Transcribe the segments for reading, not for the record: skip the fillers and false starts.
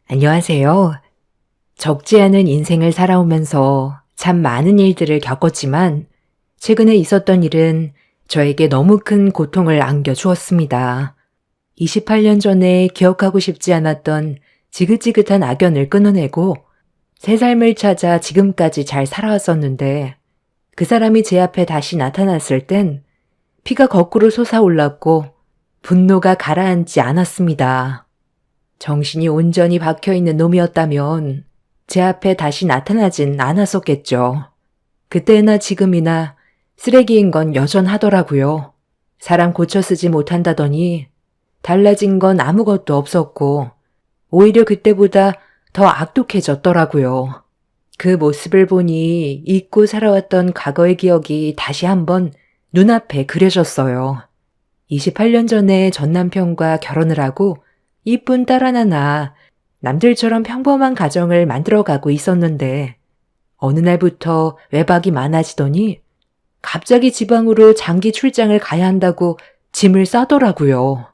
안녕하세요. 적지 않은 인생을 살아오면서 참 많은 일들을 겪었지만 최근에 있었던 일은 저에게 너무 큰 고통을 안겨주었습니다. 28년 전에 기억하고 싶지 않았던 지긋지긋한 악연을 끊어내고 새 삶을 찾아 지금까지 잘 살아왔었는데 그 사람이 제 앞에 다시 나타났을 땐 피가 거꾸로 솟아올랐고 분노가 가라앉지 않았습니다. 정신이 온전히 박혀있는 놈이었다면 제 앞에 다시 나타나진 않았었겠죠. 그때나 지금이나 쓰레기인 건 여전하더라고요. 사람 고쳐 쓰지 못한다더니 달라진 건 아무것도 없었고 오히려 그때보다 더 악독해졌더라고요. 그 모습을 보니 잊고 살아왔던 과거의 기억이 다시 한번 눈앞에 그려졌어요. 28년 전에 전 남편과 결혼을 하고 이쁜 딸 하나 낳아 남들처럼 평범한 가정을 만들어가고 있었는데 어느 날부터 외박이 많아지더니 갑자기 지방으로 장기 출장을 가야 한다고 짐을 싸더라고요.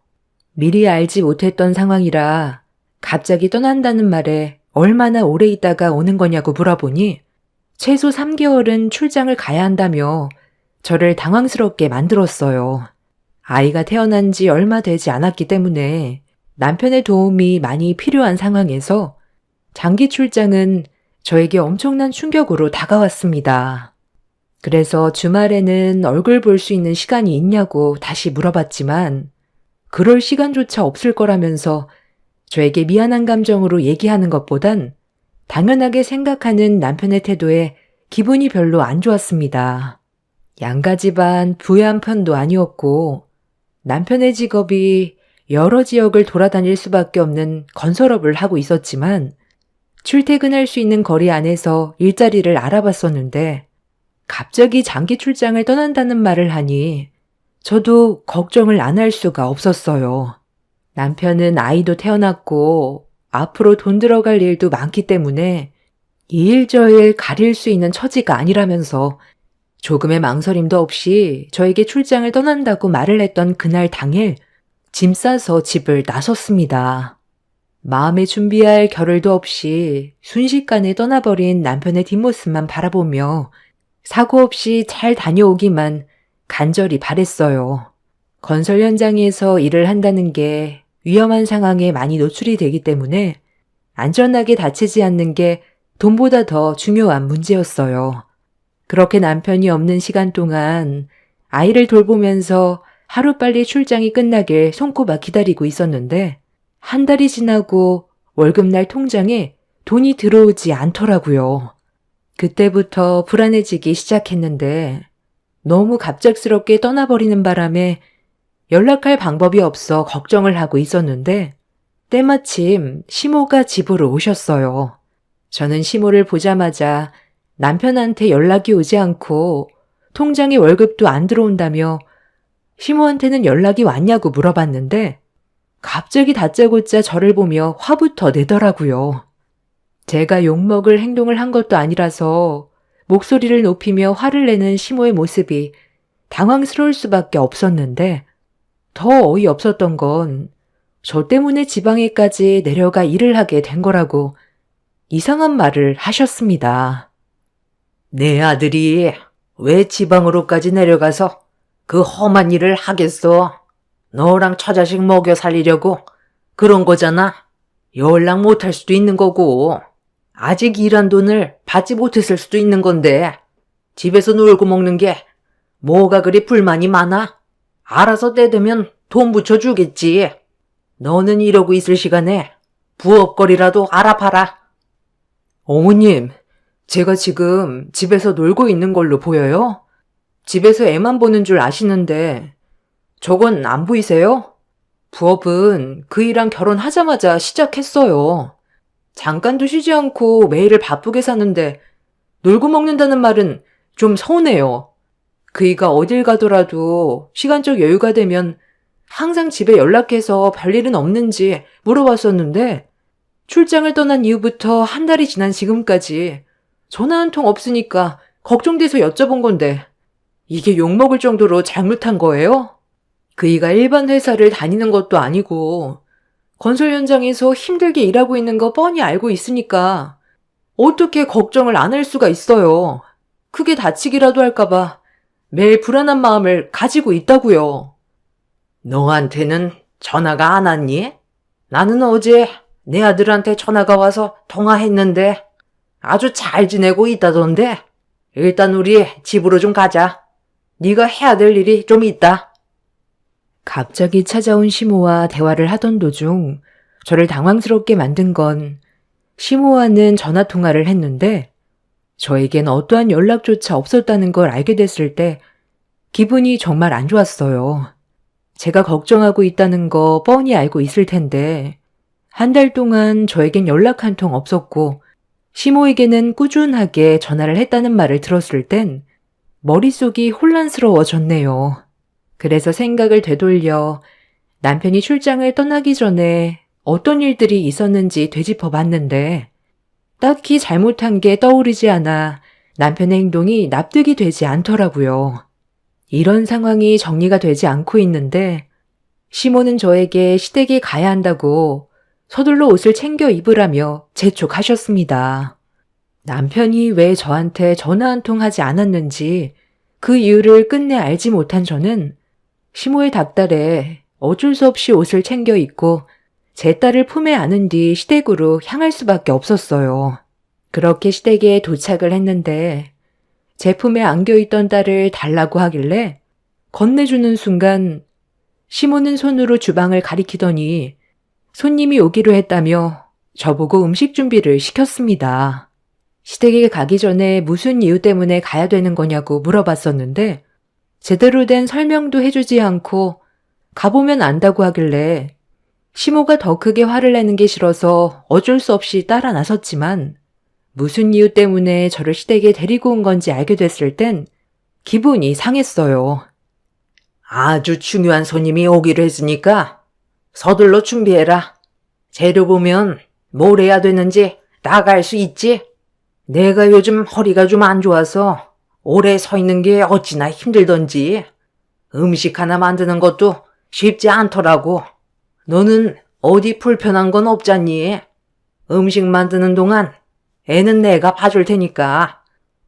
미리 알지 못했던 상황이라 갑자기 떠난다는 말에 얼마나 오래 있다가 오는 거냐고 물어보니 최소 3개월은 출장을 가야 한다며 저를 당황스럽게 만들었어요. 아이가 태어난 지 얼마 되지 않았기 때문에 남편의 도움이 많이 필요한 상황에서 장기 출장은 저에게 엄청난 충격으로 다가왔습니다. 그래서 주말에는 얼굴 볼 수 있는 시간이 있냐고 다시 물어봤지만 그럴 시간조차 없을 거라면서 저에게 미안한 감정으로 얘기하는 것보단 당연하게 생각하는 남편의 태도에 기분이 별로 안 좋았습니다. 양가 집안 부유한 편도 아니었고 남편의 직업이 여러 지역을 돌아다닐 수밖에 없는 건설업을 하고 있었지만 출퇴근할 수 있는 거리 안에서 일자리를 알아봤었는데 갑자기 장기 출장을 떠난다는 말을 하니 저도 걱정을 안 할 수가 없었어요. 남편은 아이도 태어났고 앞으로 돈 들어갈 일도 많기 때문에 이 일 저 일 가릴 수 있는 처지가 아니라면서 조금의 망설임도 없이 저에게 출장을 떠난다고 말을 했던 그날 당일 짐 싸서 집을 나섰습니다. 마음에 준비할 겨를도 없이 순식간에 떠나버린 남편의 뒷모습만 바라보며 사고 없이 잘 다녀오기만 간절히 바랬어요. 건설 현장에서 일을 한다는 게 위험한 상황에 많이 노출이 되기 때문에 안전하게 다치지 않는 게 돈보다 더 중요한 문제였어요. 그렇게 남편이 없는 시간 동안 아이를 돌보면서 하루빨리 출장이 끝나길 손꼽아 기다리고 있었는데 한 달이 지나고 월급날 통장에 돈이 들어오지 않더라고요. 그때부터 불안해지기 시작했는데 너무 갑작스럽게 떠나버리는 바람에 연락할 방법이 없어 걱정을 하고 있었는데 때마침 시모가 집으로 오셨어요. 저는 시모를 보자마자 남편한테 연락이 오지 않고 통장에 월급도 안 들어온다며 시모한테는 연락이 왔냐고 물어봤는데 갑자기 다짜고짜 저를 보며 화부터 내더라고요. 제가 욕먹을 행동을 한 것도 아니라서 목소리를 높이며 화를 내는 시모의 모습이 당황스러울 수밖에 없었는데 더 어이없었던 건 저 때문에 지방에까지 내려가 일을 하게 된 거라고 이상한 말을 하셨습니다. 내 아들이 왜 지방으로까지 내려가서 그 험한 일을 하겠어? 너랑 처자식 먹여 살리려고 그런 거잖아. 연락 못할 수도 있는 거고 아직 일한 돈을 받지 못했을 수도 있는 건데 집에서 놀고 먹는 게 뭐가 그리 불만이 많아? 알아서 때 되면 돈 붙여주겠지. 너는 이러고 있을 시간에 부업거리라도 알아봐라. 어머님, 제가 지금 집에서 놀고 있는 걸로 보여요? 집에서 애만 보는 줄 아시는데 저건 안 보이세요? 부업은 그 일랑 결혼하자마자 시작했어요. 잠깐도 쉬지 않고 매일을 바쁘게 사는데 놀고 먹는다는 말은 좀 서운해요. 그이가 어딜 가더라도 시간적 여유가 되면 항상 집에 연락해서 별일은 없는지 물어봤었는데 출장을 떠난 이후부터 한 달이 지난 지금까지 전화 한 통 없으니까 걱정돼서 여쭤본 건데 이게 욕먹을 정도로 잘못한 거예요? 그이가 일반 회사를 다니는 것도 아니고 건설 현장에서 힘들게 일하고 있는 거 뻔히 알고 있으니까 어떻게 걱정을 안 할 수가 있어요. 크게 다치기라도 할까봐 매일 불안한 마음을 가지고 있다고요. 너한테는 전화가 안 왔니? 나는 어제 내 아들한테 전화가 와서 통화했는데 아주 잘 지내고 있다던데 일단 우리 집으로 좀 가자. 네가 해야 될 일이 좀 있다. 갑자기 찾아온 시모와 대화를 하던 도중 저를 당황스럽게 만든 건 시모와는 전화 통화를 했는데 저에겐 어떠한 연락조차 없었다는 걸 알게 됐을 때 기분이 정말 안 좋았어요. 제가 걱정하고 있다는 거 뻔히 알고 있을 텐데 한 달 동안 저에겐 연락 한 통 없었고 시모에게는 꾸준하게 전화를 했다는 말을 들었을 땐 머릿속이 혼란스러워졌네요. 그래서 생각을 되돌려 남편이 출장을 떠나기 전에 어떤 일들이 있었는지 되짚어 봤는데 딱히 잘못한 게 떠오르지 않아 남편의 행동이 납득이 되지 않더라고요. 이런 상황이 정리가 되지 않고 있는데 시모는 저에게 시댁에 가야 한다고 서둘러 옷을 챙겨 입으라며 재촉하셨습니다. 남편이 왜 저한테 전화 한 통 하지 않았는지 그 이유를 끝내 알지 못한 저는 시모의 닥달에 어쩔 수 없이 옷을 챙겨 입고 제 딸을 품에 안은 뒤 시댁으로 향할 수밖에 없었어요. 그렇게 시댁에 도착을 했는데 제 품에 안겨있던 딸을 달라고 하길래 건네주는 순간 시모는 손으로 주방을 가리키더니 손님이 오기로 했다며 저보고 음식 준비를 시켰습니다. 시댁에 가기 전에 무슨 이유 때문에 가야 되는 거냐고 물어봤었는데 제대로 된 설명도 해주지 않고 가보면 안다고 하길래 시모가 더 크게 화를 내는 게 싫어서 어쩔 수 없이 따라 나섰지만 무슨 이유 때문에 저를 시댁에 데리고 온 건지 알게 됐을 땐 기분이 상했어요. 아주 중요한 손님이 오기로 했으니까 서둘러 준비해라. 재료 보면 뭘 해야 되는지 나갈 수 있지? 내가 요즘 허리가 좀 안 좋아서 오래 서 있는 게 어찌나 힘들던지 음식 하나 만드는 것도 쉽지 않더라고. 너는 어디 불편한 건 없잖니? 음식 만드는 동안 애는 내가 봐줄 테니까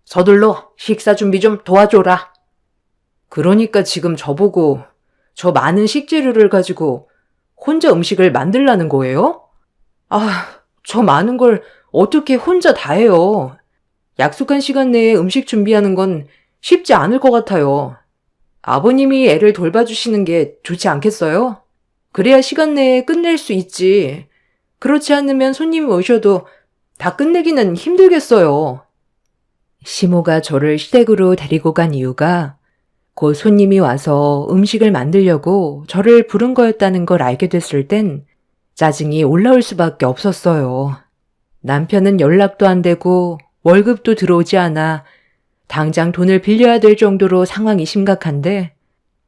서둘러 식사 준비 좀 도와줘라. 그러니까 지금 저보고 저 많은 식재료를 가지고 혼자 음식을 만들라는 거예요? 저 많은 걸 어떻게 혼자 다 해요. 약속한 시간 내에 음식 준비하는 건 쉽지 않을 것 같아요. 아버님이 애를 돌봐주시는 게 좋지 않겠어요? 그래야 시간 내에 끝낼 수 있지. 그렇지 않으면 손님이 오셔도 다 끝내기는 힘들겠어요. 시모가 저를 시댁으로 데리고 간 이유가 곧 손님이 와서 음식을 만들려고 저를 부른 거였다는 걸 알게 됐을 땐 짜증이 올라올 수밖에 없었어요. 남편은 연락도 안 되고 월급도 들어오지 않아 당장 돈을 빌려야 될 정도로 상황이 심각한데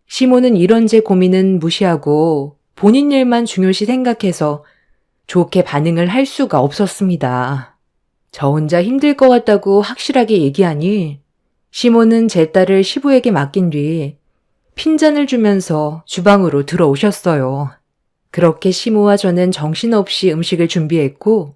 시모는 이런 제 고민은 무시하고 본인 일만 중요시 생각해서 좋게 반응을 할 수가 없었습니다. 저 혼자 힘들 것 같다고 확실하게 얘기하니 시모는 제 딸을 시부에게 맡긴 뒤 핀잔을 주면서 주방으로 들어오셨어요. 그렇게 시모와 저는 정신없이 음식을 준비했고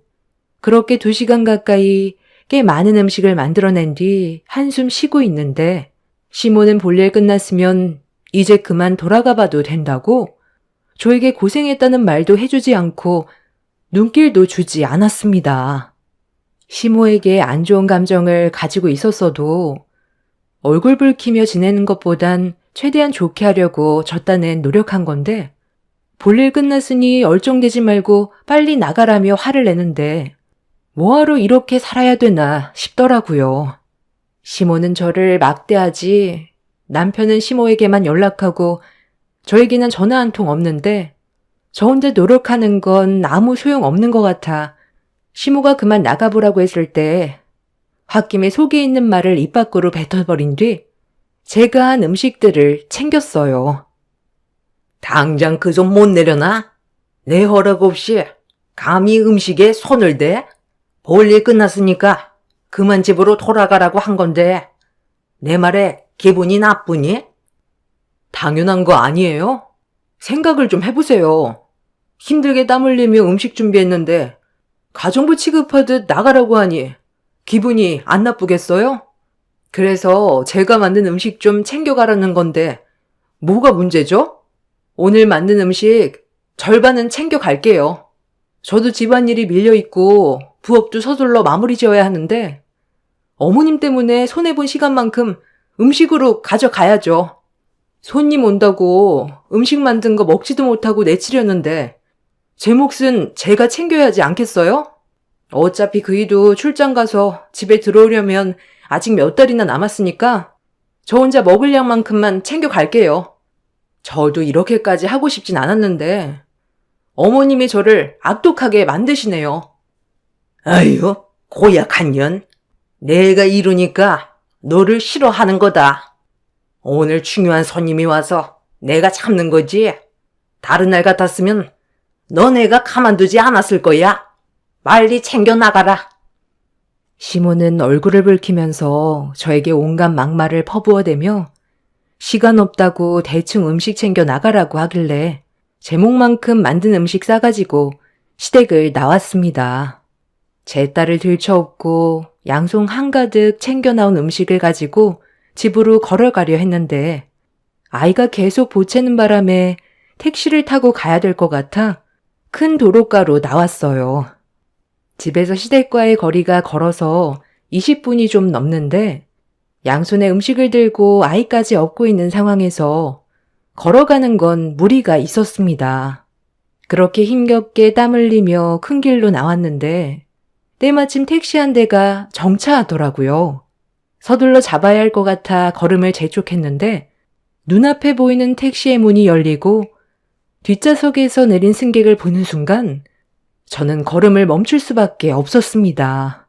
그렇게 2시간 가까이 꽤 많은 음식을 만들어낸 뒤 한숨 쉬고 있는데 시모는 볼일 끝났으면 이제 그만 돌아가 봐도 된다고 저에게 고생했다는 말도 해주지 않고 눈길도 주지 않았습니다. 시모에게 안 좋은 감정을 가지고 있었어도 얼굴 붉히며 지내는 것보단 최대한 좋게 하려고 저 딴엔 노력한 건데 볼일 끝났으니 얼쩡대지 말고 빨리 나가라며 화를 내는데 뭐하러 이렇게 살아야 되나 싶더라고요. 시모는 저를 막대하지 남편은 시모에게만 연락하고 저에게는 전화 한 통 없는데 저 혼자 노력하는 건 아무 소용 없는 것 같아 시모가 그만 나가보라고 했을 때 홧김에 속에 있는 말을 입 밖으로 뱉어버린 뒤 제가 한 음식들을 챙겼어요. 당장 그 손 못 내려놔? 내 허락 없이 감히 음식에 손을 대? 볼일 끝났으니까 그만 집으로 돌아가라고 한 건데 내 말에 기분이 나쁘니? 당연한 거 아니에요? 생각을 좀 해보세요. 힘들게 땀 흘리며 음식 준비했는데 가정부 취급하듯 나가라고 하니 기분이 안 나쁘겠어요? 그래서 제가 만든 음식 좀 챙겨가라는 건데 뭐가 문제죠? 오늘 만든 음식 절반은 챙겨갈게요. 저도 집안일이 밀려있고 부업도 서둘러 마무리 지어야 하는데 어머님 때문에 손해본 시간만큼 음식으로 가져가야죠. 손님 온다고 음식 만든 거 먹지도 못하고 내치려는데 제 몫은 제가 챙겨야 하지 않겠어요? 어차피 그이도 출장 가서 집에 들어오려면 아직 몇 달이나 남았으니까 저 혼자 먹을 양만큼만 챙겨갈게요. 저도 이렇게까지 하고 싶진 않았는데 어머님이 저를 악독하게 만드시네요. 아유, 고약한 년. 내가 이러니까 너를 싫어하는 거다. 오늘 중요한 손님이 와서 내가 참는 거지. 다른 날 같았으면 너네가 가만두지 않았을 거야. 빨리 챙겨 나가라. 시몬은 얼굴을 붉히면서 저에게 온갖 막말을 퍼부어대며 시간 없다고 대충 음식 챙겨 나가라고 하길래 제목만큼 만든 음식 싸가지고 시댁을 나왔습니다. 제 딸을 들쳐업고 양손 한가득 챙겨 나온 음식을 가지고 집으로 걸어가려 했는데 아이가 계속 보채는 바람에 택시를 타고 가야 될 것 같아 큰 도로가로 나왔어요. 집에서 시댁과의 거리가 걸어서 20분이 좀 넘는데 양손에 음식을 들고 아이까지 업고 있는 상황에서 걸어가는 건 무리가 있었습니다. 그렇게 힘겹게 땀 흘리며 큰 길로 나왔는데 때마침 택시 한 대가 정차하더라고요. 서둘러 잡아야 할 것 같아 걸음을 재촉했는데 눈앞에 보이는 택시의 문이 열리고 뒷좌석에서 내린 승객을 보는 순간 저는 걸음을 멈출 수밖에 없었습니다.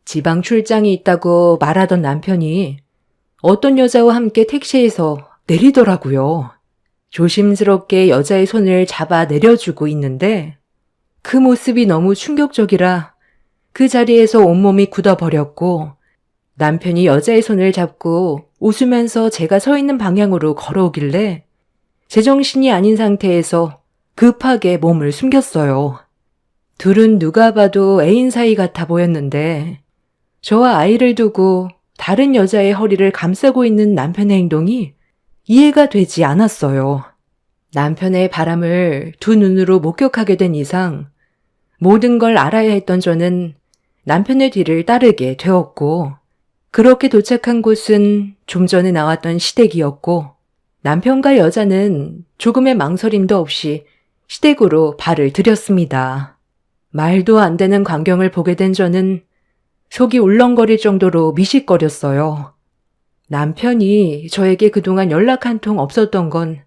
지방 출장이 있다고 말하던 남편이 어떤 여자와 함께 택시에서 내리더라고요. 조심스럽게 여자의 손을 잡아 내려주고 있는데 그 모습이 너무 충격적이라 그 자리에서 온몸이 굳어버렸고 남편이 여자의 손을 잡고 웃으면서 제가 서 있는 방향으로 걸어오길래 제정신이 아닌 상태에서 급하게 몸을 숨겼어요. 둘은 누가 봐도 애인 사이 같아 보였는데 저와 아이를 두고 다른 여자의 허리를 감싸고 있는 남편의 행동이 이해가 되지 않았어요. 남편의 바람을 두 눈으로 목격하게 된 이상 모든 걸 알아야 했던 저는 남편의 뒤를 따르게 되었고 그렇게 도착한 곳은 좀 전에 나왔던 시댁이었고 남편과 여자는 조금의 망설임도 없이 시댁으로 발을 들였습니다. 말도 안 되는 광경을 보게 된 저는 속이 울렁거릴 정도로 미식거렸어요. 남편이 저에게 그동안 연락 한 통 없었던 건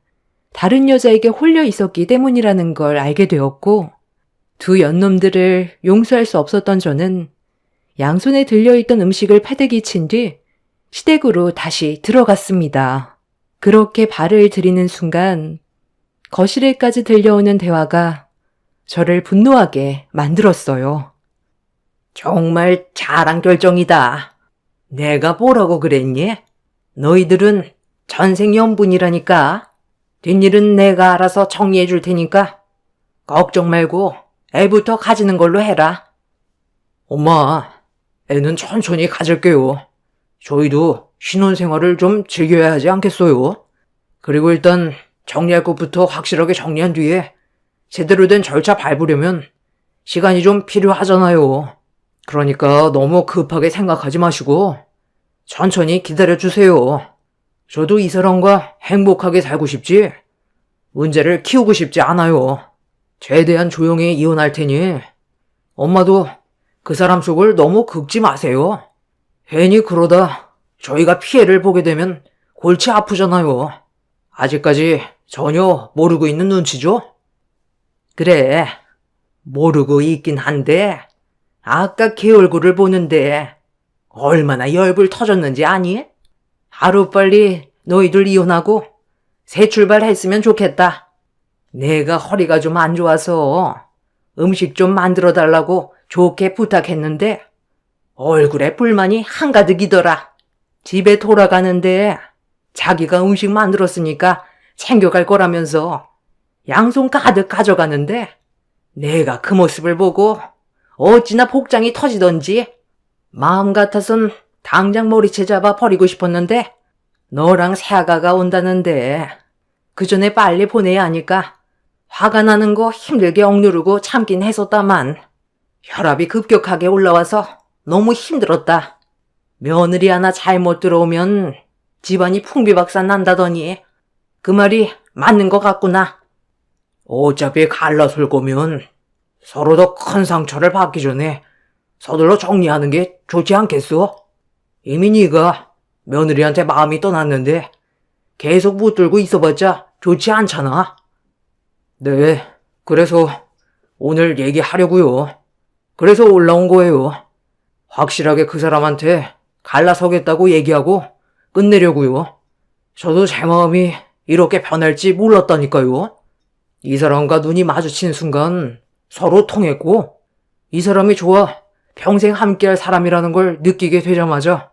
다른 여자에게 홀려 있었기 때문이라는 걸 알게 되었고 두 연놈들을 용서할 수 없었던 저는 양손에 들려있던 음식을 패대기 친 뒤 시댁으로 다시 들어갔습니다. 그렇게 발을 들이는 순간 거실에까지 들려오는 대화가 저를 분노하게 만들었어요. 정말 잘한 결정이다. 내가 뭐라고 그랬니? 너희들은 전생연분이라니까. 뒷일은 내가 알아서 정리해 줄 테니까 걱정 말고 애부터 가지는 걸로 해라. 엄마, 애는 천천히 가질게요. 저희도 신혼생활을 좀 즐겨야 하지 않겠어요? 그리고 일단 정리할 것부터 확실하게 정리한 뒤에 제대로 된 절차 밟으려면 시간이 좀 필요하잖아요. 그러니까 너무 급하게 생각하지 마시고 천천히 기다려주세요. 저도 이 사람과 행복하게 살고 싶지 문제를 키우고 싶지 않아요. 최대한 조용히 이혼할 테니 엄마도 그 사람 속을 너무 긁지 마세요. 괜히 그러다 저희가 피해를 보게 되면 골치 아프잖아요. 아직까지 전혀 모르고 있는 눈치죠? 그래, 모르고 있긴 한데 아까 걔 얼굴을 보는데 얼마나 열불 터졌는지 아니? 하루빨리 너희들 이혼하고 새 출발했으면 좋겠다. 내가 허리가 좀 안 좋아서 음식 좀 만들어 달라고 좋게 부탁했는데 얼굴에 불만이 한가득이더라. 집에 돌아가는데 자기가 음식 만들었으니까 챙겨갈 거라면서 양손 가득 가져가는데 내가 그 모습을 보고 어찌나 복장이 터지던지 마음 같아선 당장 머리채 잡아 버리고 싶었는데 너랑 새아가가 온다는데 그 전에 빨리 보내야 하니까 화가 나는 거 힘들게 억누르고 참긴 했었다만 혈압이 급격하게 올라와서 너무 힘들었다. 며느리 하나 잘못 들어오면 집안이 풍비박산 난다더니 그 말이 맞는 것 같구나. 어차피 갈라설 거면 서로 더 큰 상처를 받기 전에 서둘러 정리하는 게 좋지 않겠소? 이미 네가 며느리한테 마음이 떠났는데 계속 붙들고 있어봤자 좋지 않잖아. 네, 그래서 오늘 얘기하려고요. 그래서 올라온 거예요. 확실하게 그 사람한테 갈라서겠다고 얘기하고 끝내려고요. 저도 제 마음이 이렇게 변할지 몰랐다니까요. 이 사람과 눈이 마주친 순간 서로 통했고 이 사람이 좋아 평생 함께할 사람이라는 걸 느끼게 되자마자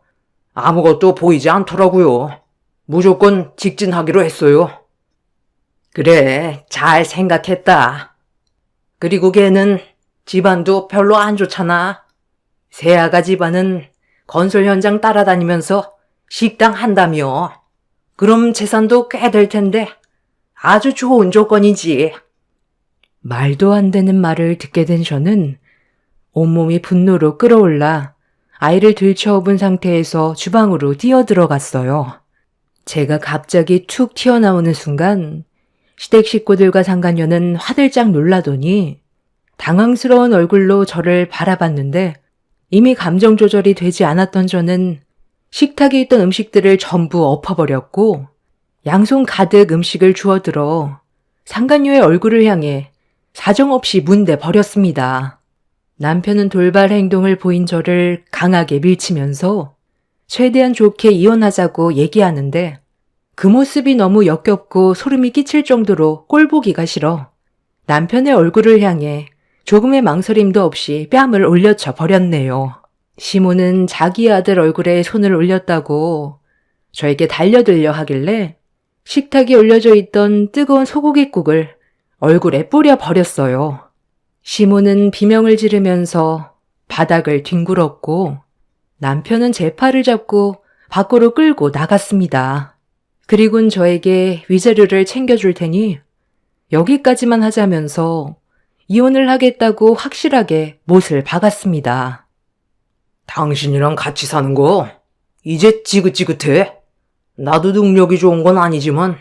아무것도 보이지 않더라고요. 무조건 직진하기로 했어요. 그래, 잘 생각했다. 그리고 걔는 집안도 별로 안 좋잖아. 새아가 집안은 건설 현장 따라다니면서 식당 한다며. 그럼 재산도 꽤 될 텐데 아주 좋은 조건이지. 말도 안 되는 말을 듣게 된 저는 온몸이 분노로 끓어올라 아이를 들쳐업은 상태에서 주방으로 뛰어들어갔어요. 제가 갑자기 툭 튀어나오는 순간 시댁 식구들과 상간녀는 화들짝 놀라더니 당황스러운 얼굴로 저를 바라봤는데 이미 감정 조절이 되지 않았던 저는 식탁에 있던 음식들을 전부 엎어버렸고 양손 가득 음식을 주워들어 상간녀의 얼굴을 향해 사정없이 문대 버렸습니다. 남편은 돌발 행동을 보인 저를 강하게 밀치면서 최대한 좋게 이혼하자고 얘기하는데 그 모습이 너무 역겹고 소름이 끼칠 정도로 꼴보기가 싫어 남편의 얼굴을 향해 조금의 망설임도 없이 뺨을 올려쳐 버렸네요. 시모는 자기 아들 얼굴에 손을 올렸다고 저에게 달려들려 하길래 식탁에 올려져 있던 뜨거운 소고기국을 얼굴에 뿌려 버렸어요. 시모는 비명을 지르면서 바닥을 뒹굴었고 남편은 제 팔을 잡고 밖으로 끌고 나갔습니다. 그리곤 저에게 위자료를 챙겨줄 테니 여기까지만 하자면서 이혼을 하겠다고 확실하게 못을 박았습니다. 당신이랑 같이 사는 거 이제 지긋지긋해. 나도 능력이 좋은 건 아니지만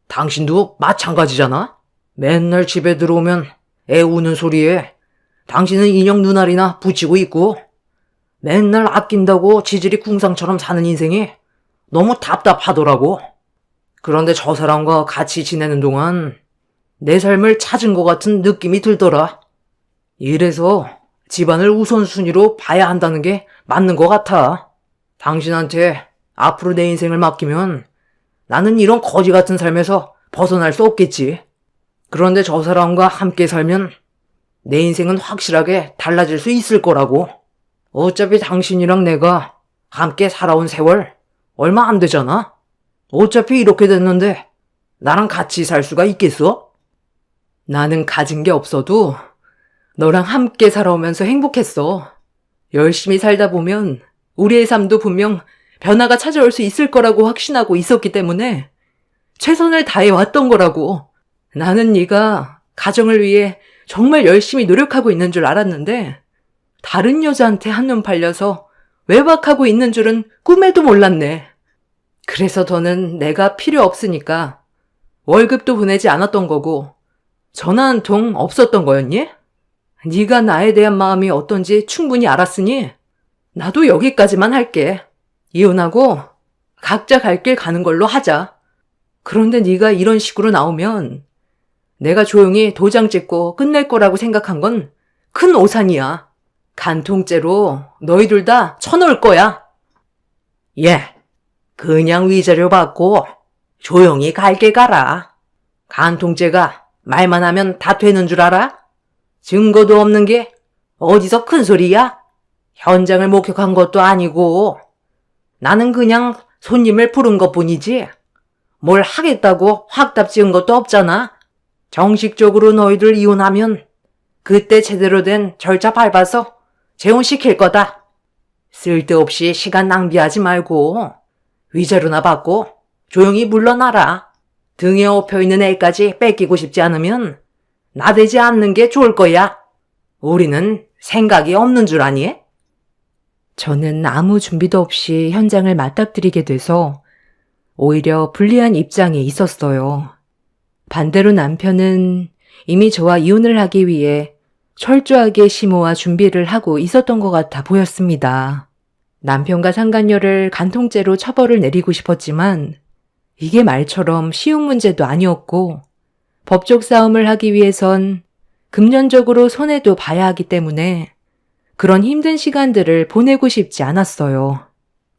당신도 마찬가지잖아. 맨날 집에 들어오면 애 우는 소리에 당신은 인형 눈알이나 붙이고 있고 맨날 아낀다고 지질이 궁상처럼 사는 인생이 너무 답답하더라고. 그런데 저 사람과 같이 지내는 동안 내 삶을 찾은 것 같은 느낌이 들더라. 이래서 집안을 우선순위로 봐야 한다는 게 맞는 것 같아. 당신한테 앞으로 내 인생을 맡기면 나는 이런 거지 같은 삶에서 벗어날 수 없겠지. 그런데 저 사람과 함께 살면 내 인생은 확실하게 달라질 수 있을 거라고. 어차피 당신이랑 내가 함께 살아온 세월 얼마 안 되잖아. 어차피 이렇게 됐는데 나랑 같이 살 수가 있겠어? 나는 가진 게 없어도 너랑 함께 살아오면서 행복했어. 열심히 살다 보면 우리의 삶도 분명 변화가 찾아올 수 있을 거라고 확신하고 있었기 때문에 최선을 다해 왔던 거라고. 나는 네가 가정을 위해 정말 열심히 노력하고 있는 줄 알았는데 다른 여자한테 한눈 팔려서 외박하고 있는 줄은 꿈에도 몰랐네. 그래서 더는 내가 필요 없으니까 월급도 보내지 않았던 거고 전화 한 통 없었던 거였니? 네가 나에 대한 마음이 어떤지 충분히 알았으니 나도 여기까지만 할게. 이혼하고 각자 갈 길 가는 걸로 하자. 그런데 네가 이런 식으로 나오면 내가 조용히 도장 찍고 끝낼 거라고 생각한 건 큰 오산이야. 간통죄로 너희 둘 다 쳐놓을 거야. 예, 그냥 위자료 받고 조용히 갈게 가라. 간통죄가 말만 하면 다 되는 줄 알아? 증거도 없는 게 어디서 큰 소리야? 현장을 목격한 것도 아니고 나는 그냥 손님을 부른 것뿐이지 뭘 하겠다고 확답 지은 것도 없잖아. 정식적으로 너희들 이혼하면 그때 제대로 된 절차 밟아서 재혼시킬 거다. 쓸데없이 시간 낭비하지 말고 위자료나 받고 조용히 물러나라. 등에 업혀있는 애까지 뺏기고 싶지 않으면 나대지 않는 게 좋을 거야. 우리는 생각이 없는 줄 아니? 저는 아무 준비도 없이 현장을 맞닥뜨리게 돼서 오히려 불리한 입장에 있었어요. 반대로 남편은 이미 저와 이혼을 하기 위해 철저하게 심호와 준비를 하고 있었던 것 같아 보였습니다. 남편과 상간녀를 간통죄로 처벌을 내리고 싶었지만 이게 말처럼 쉬운 문제도 아니었고 법적 싸움을 하기 위해선 금전적으로 손해도 봐야 하기 때문에 그런 힘든 시간들을 보내고 싶지 않았어요.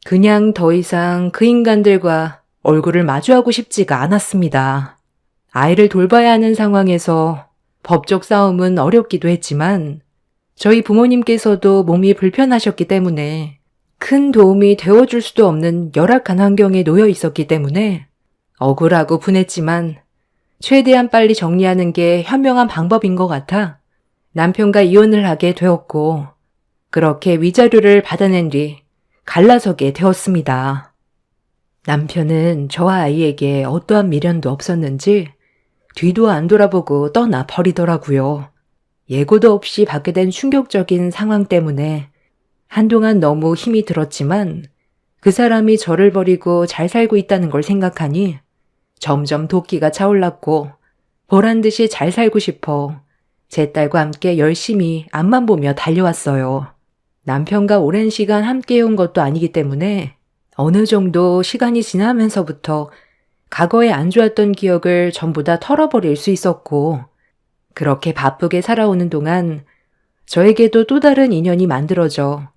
그냥 더 이상 그 인간들과 얼굴을 마주하고 싶지가 않았습니다. 아이를 돌봐야 하는 상황에서 법적 싸움은 어렵기도 했지만 저희 부모님께서도 몸이 불편하셨기 때문에 큰 도움이 되어줄 수도 없는 열악한 환경에 놓여 있었기 때문에 억울하고 분했지만 최대한 빨리 정리하는 게 현명한 방법인 것 같아 남편과 이혼을 하게 되었고 그렇게 위자료를 받아낸 뒤 갈라서게 되었습니다. 남편은 저와 아이에게 어떠한 미련도 없었는지 뒤도 안 돌아보고 떠나 버리더라고요. 예고도 없이 받게 된 충격적인 상황 때문에 한동안 너무 힘이 들었지만 그 사람이 저를 버리고 잘 살고 있다는 걸 생각하니 점점 도끼가 차올랐고 보란 듯이 잘 살고 싶어 제 딸과 함께 열심히 앞만 보며 달려왔어요. 남편과 오랜 시간 함께 온 것도 아니기 때문에 어느 정도 시간이 지나면서부터 과거에 안 좋았던 기억을 전부 다 털어버릴 수 있었고 그렇게 바쁘게 살아오는 동안 저에게도 또 다른 인연이 만들어져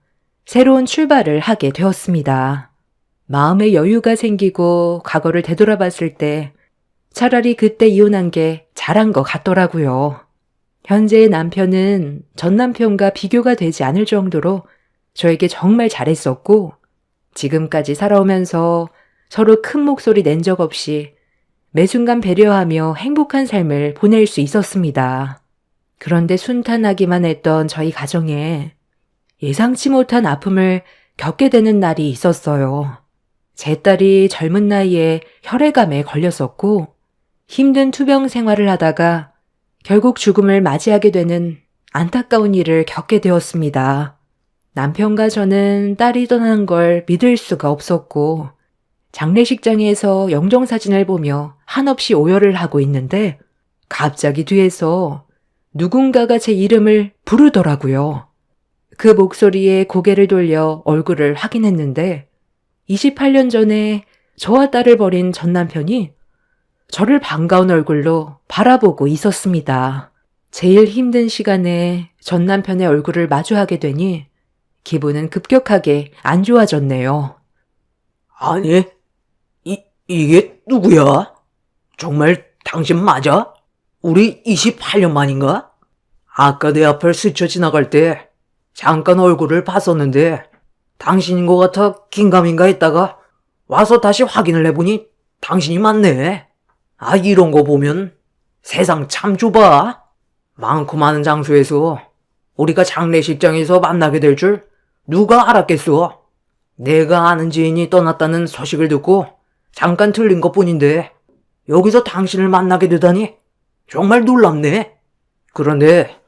새로운 출발을 하게 되었습니다. 마음의 여유가 생기고 과거를 되돌아봤을 때 차라리 그때 이혼한 게 잘한 것 같더라고요. 현재의 남편은 전 남편과 비교가 되지 않을 정도로 저에게 정말 잘했었고 지금까지 살아오면서 서로 큰 목소리 낸 적 없이 매 순간 배려하며 행복한 삶을 보낼 수 있었습니다. 그런데 순탄하기만 했던 저희 가정에 예상치 못한 아픔을 겪게 되는 날이 있었어요. 제 딸이 젊은 나이에 혈액암에 걸렸었고 힘든 투병 생활을 하다가 결국 죽음을 맞이하게 되는 안타까운 일을 겪게 되었습니다. 남편과 저는 딸이 떠나는 걸 믿을 수가 없었고 장례식장에서 영정사진을 보며 한없이 오열을 하고 있는데 갑자기 뒤에서 누군가가 제 이름을 부르더라고요. 그 목소리에 고개를 돌려 얼굴을 확인했는데 28년 전에 저와 딸을 버린 전 남편이 저를 반가운 얼굴로 바라보고 있었습니다. 제일 힘든 시간에 전 남편의 얼굴을 마주하게 되니 기분은 급격하게 안 좋아졌네요. 아니, 이게 누구야? 정말 당신 맞아? 우리 28년 만인가? 아까 내 앞을 스쳐 지나갈 때 잠깐 얼굴을 봤었는데 당신인 것 같아 긴가민가 했다가 와서 다시 확인을 해보니 당신이 맞네. 아, 이런 거 보면 세상 참 좁아. 많고 많은 장소에서 우리가 장례식장에서 만나게 될 줄 누가 알았겠어. 내가 아는 지인이 떠났다는 소식을 듣고 잠깐 들린 것뿐인데 여기서 당신을 만나게 되다니 정말 놀랍네. 그런데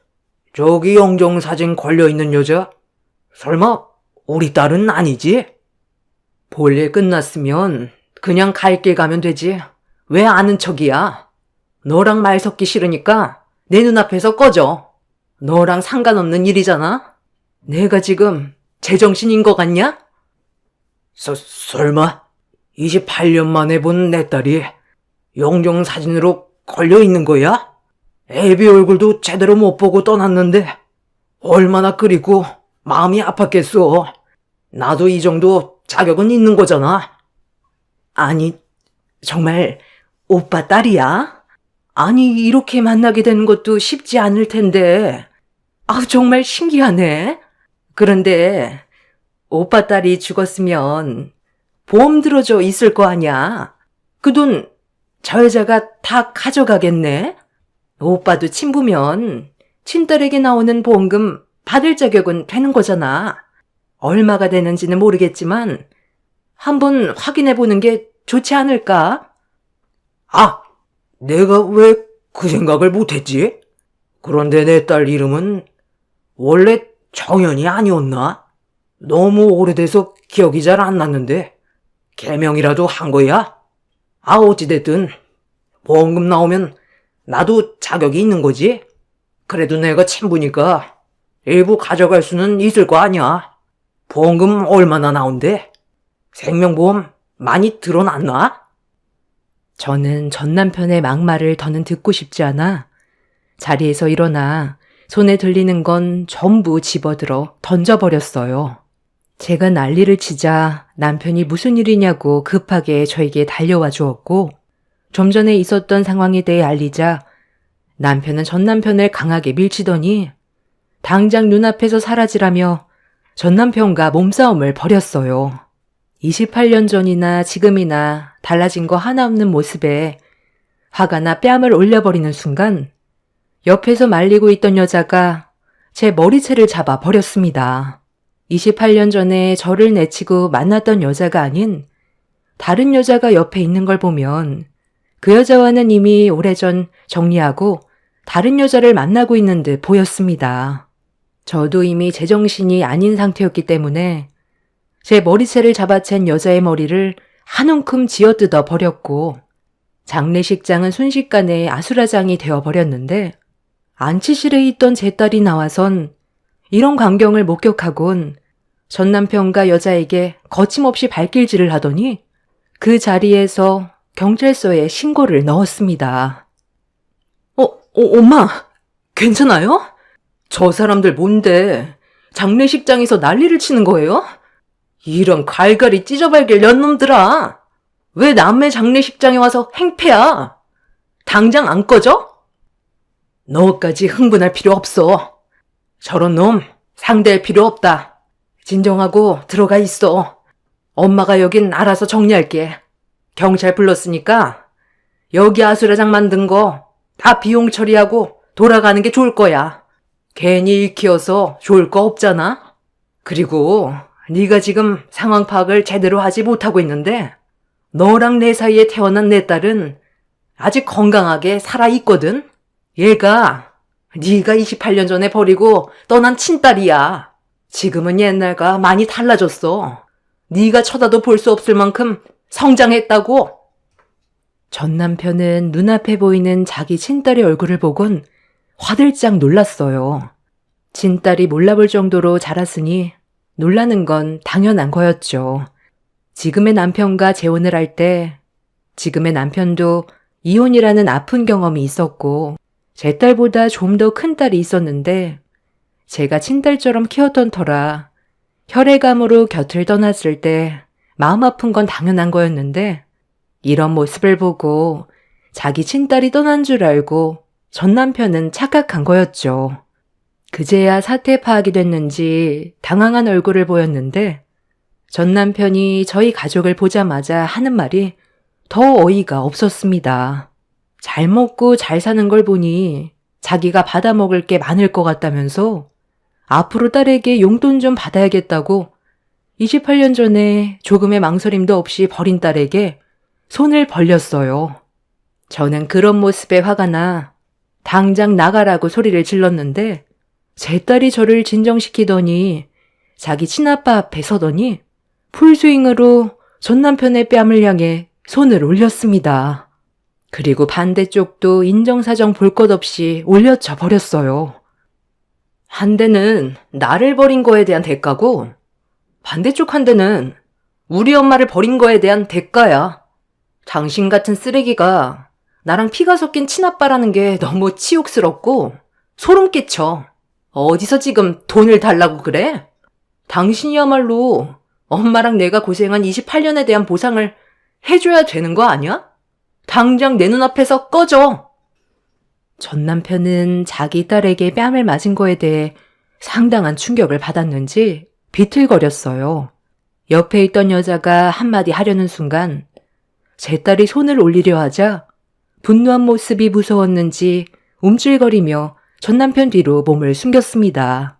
저기 영정사진 걸려있는 여자 설마 우리 딸은 아니지? 볼일 끝났으면 그냥 갈 길 가면 되지. 왜 아는 척이야? 너랑 말 섞기 싫으니까 내 눈앞에서 꺼져. 너랑 상관없는 일이잖아? 내가 지금 제정신인 것 같냐? 설마 28년 만에 본 내 딸이 영정사진으로 걸려있는 거야? 애비 얼굴도 제대로 못 보고 떠났는데 얼마나 끓이고 마음이 아팠겠어. 나도 이 정도 자격은 있는 거잖아. 아니, 정말 오빠 딸이야? 아니, 이렇게 만나게 되는 것도 쉽지 않을 텐데. 아, 정말 신기하네. 그런데 오빠 딸이 죽었으면 보험 들어줘 있을 거 아니야. 그 돈 저 여자가 다 가져가겠네? 오빠도 친부면 친딸에게 나오는 보험금 받을 자격은 되는 거잖아. 얼마가 되는지는 모르겠지만 한번 확인해 보는 게 좋지 않을까? 아, 내가 왜 그 생각을 못했지? 그런데 내 딸 이름은 원래 정연이 아니었나? 너무 오래돼서 기억이 잘 안 났는데 개명이라도 한 거야? 아, 어찌됐든 보험금 나오면 나도 자격이 있는 거지? 그래도 내가 친부니까 일부 가져갈 수는 있을 거 아니야. 보험금 얼마나 나온대? 생명보험 많이 들어놨나? 저는 전 남편의 막말을 더는 듣고 싶지 않아 자리에서 일어나 손에 들리는 건 전부 집어들어 던져버렸어요. 제가 난리를 치자 남편이 무슨 일이냐고 급하게 저에게 달려와 주었고 좀 전에 있었던 상황에 대해 알리자 남편은 전 남편을 강하게 밀치더니 당장 눈앞에서 사라지라며 전 남편과 몸싸움을 벌였어요. 28년 전이나 지금이나 달라진 거 하나 없는 모습에 화가 나 뺨을 올려버리는 순간 옆에서 말리고 있던 여자가 제 머리채를 잡아 버렸습니다. 28년 전에 저를 내치고 만났던 여자가 아닌 다른 여자가 옆에 있는 걸 보면 그 여자와는 이미 오래전 정리하고 다른 여자를 만나고 있는 듯 보였습니다. 저도 이미 제정신이 아닌 상태였기 때문에 제 머리채를 잡아챈 여자의 머리를 한 움큼 쥐어뜯어 버렸고 장례식장은 순식간에 아수라장이 되어버렸는데 안치실에 있던 제 딸이 나와선 이런 광경을 목격하곤 전 남편과 여자에게 거침없이 발길질을 하더니 그 자리에서 경찰서에 신고를 넣었습니다. 엄마, 괜찮아요? 저 사람들 뭔데 장례식장에서 난리를 치는 거예요? 이런 갈갈이 찢어발길 년놈들아. 왜 남의 장례식장에 와서 행패야? 당장 안 꺼져? 너까지 흥분할 필요 없어. 저런 놈 상대할 필요 없다. 진정하고 들어가 있어. 엄마가 여긴 알아서 정리할게. 경찰 불렀으니까 여기 아수라장 만든 거 다 비용 처리하고 돌아가는 게 좋을 거야. 괜히 일 키워서 좋을 거 없잖아. 그리고 네가 지금 상황 파악을 제대로 하지 못하고 있는데 너랑 내 사이에 태어난 내 딸은 아직 건강하게 살아있거든. 얘가 네가 28년 전에 버리고 떠난 친딸이야. 지금은 옛날과 많이 달라졌어. 네가 쳐다도 볼 수 없을 만큼 성장했다고. 전 남편은 눈앞에 보이는 자기 친딸의 얼굴을 보곤 화들짝 놀랐어요. 친딸이 몰라볼 정도로 자랐으니 놀라는 건 당연한 거였죠. 지금의 남편과 재혼을 할 때 지금의 남편도 이혼이라는 아픈 경험이 있었고 제 딸보다 좀 더 큰 딸이 있었는데 제가 친딸처럼 키웠던 터라 혈액암으로 곁을 떠났을 때 마음 아픈 건 당연한 거였는데 이런 모습을 보고 자기 친딸이 떠난 줄 알고 전 남편은 착각한 거였죠. 그제야 사태 파악이 됐는지 당황한 얼굴을 보였는데 전 남편이 저희 가족을 보자마자 하는 말이 더 어이가 없었습니다. 잘 먹고 잘 사는 걸 보니 자기가 받아먹을 게 많을 것 같다면서 앞으로 딸에게 용돈 좀 받아야겠다고 28년 전에 조금의 망설임도 없이 버린 딸에게 손을 벌렸어요. 저는 그런 모습에 화가 나 당장 나가라고 소리를 질렀는데 제 딸이 저를 진정시키더니 자기 친아빠 앞에 서더니 풀스윙으로 전 남편의 뺨을 향해 손을 올렸습니다. 그리고 반대쪽도 인정사정 볼 것 없이 올려쳐 버렸어요. 한 대는 나를 버린 거에 대한 대가고 반대쪽 한 대는 우리 엄마를 버린 거에 대한 대가야. 당신 같은 쓰레기가 나랑 피가 섞인 친아빠라는 게 너무 치욕스럽고 소름 끼쳐. 어디서 지금 돈을 달라고 그래? 당신이야말로 엄마랑 내가 고생한 28년에 대한 보상을 해줘야 되는 거 아니야? 당장 내 눈앞에서 꺼져. 전 남편은 자기 딸에게 뺨을 맞은 거에 대해 상당한 충격을 받았는지 비틀거렸어요. 옆에 있던 여자가 한마디 하려는 순간 제 딸이 손을 올리려 하자 분노한 모습이 무서웠는지 움찔거리며 전남편 뒤로 몸을 숨겼습니다.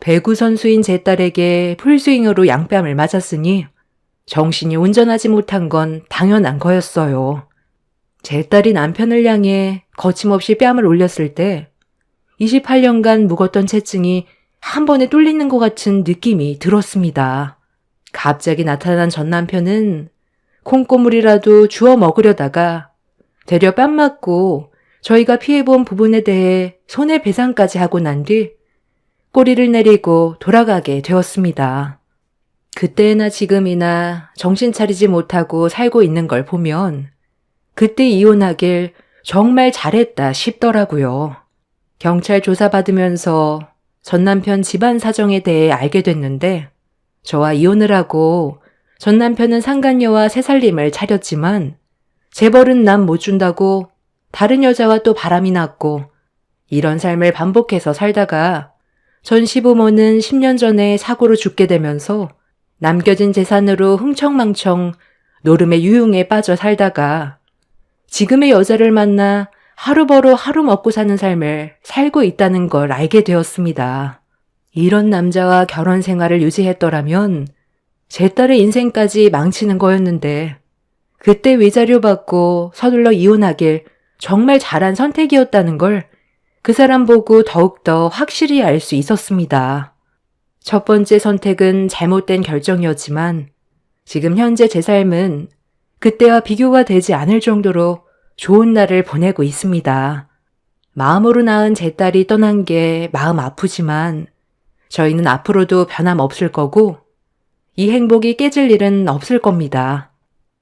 배구 선수인 제 딸에게 풀스윙으로 양뺨을 맞았으니 정신이 온전하지 못한 건 당연한 거였어요. 제 딸이 남편을 향해 거침없이 뺨을 올렸을 때 28년간 묵었던 체증이 한 번에 뚫리는 것 같은 느낌이 들었습니다. 갑자기 나타난 전 남편은 콩고물이라도 주워 먹으려다가 되려 뺨 맞고 저희가 피해본 부분에 대해 손해배상까지 하고 난 뒤 꼬리를 내리고 돌아가게 되었습니다. 그때나 지금이나 정신 차리지 못하고 살고 있는 걸 보면 그때 이혼하길 정말 잘했다 싶더라고요. 경찰 조사받으면서 전 남편 집안 사정에 대해 알게 됐는데 저와 이혼을 하고 전 남편은 상간녀와 새살림을 차렸지만 재벌은 남 못 준다고 다른 여자와 또 바람이 났고 이런 삶을 반복해서 살다가 전 시부모는 10년 전에 사고로 죽게 되면서 남겨진 재산으로 흥청망청 노름의 유흥에 빠져 살다가 지금의 여자를 만나 하루 벌어 하루 먹고 사는 삶을 살고 있다는 걸 알게 되었습니다. 이런 남자와 결혼 생활을 유지했더라면 제 딸의 인생까지 망치는 거였는데 그때 위자료 받고 서둘러 이혼하길 정말 잘한 선택이었다는 걸 그 사람 보고 더욱더 확실히 알 수 있었습니다. 첫 번째 선택은 잘못된 결정이었지만 지금 현재 제 삶은 그때와 비교가 되지 않을 정도로 좋은 날을 보내고 있습니다. 마음으로 낳은 제 딸이 떠난 게 마음 아프지만 저희는 앞으로도 변함없을 거고 이 행복이 깨질 일은 없을 겁니다.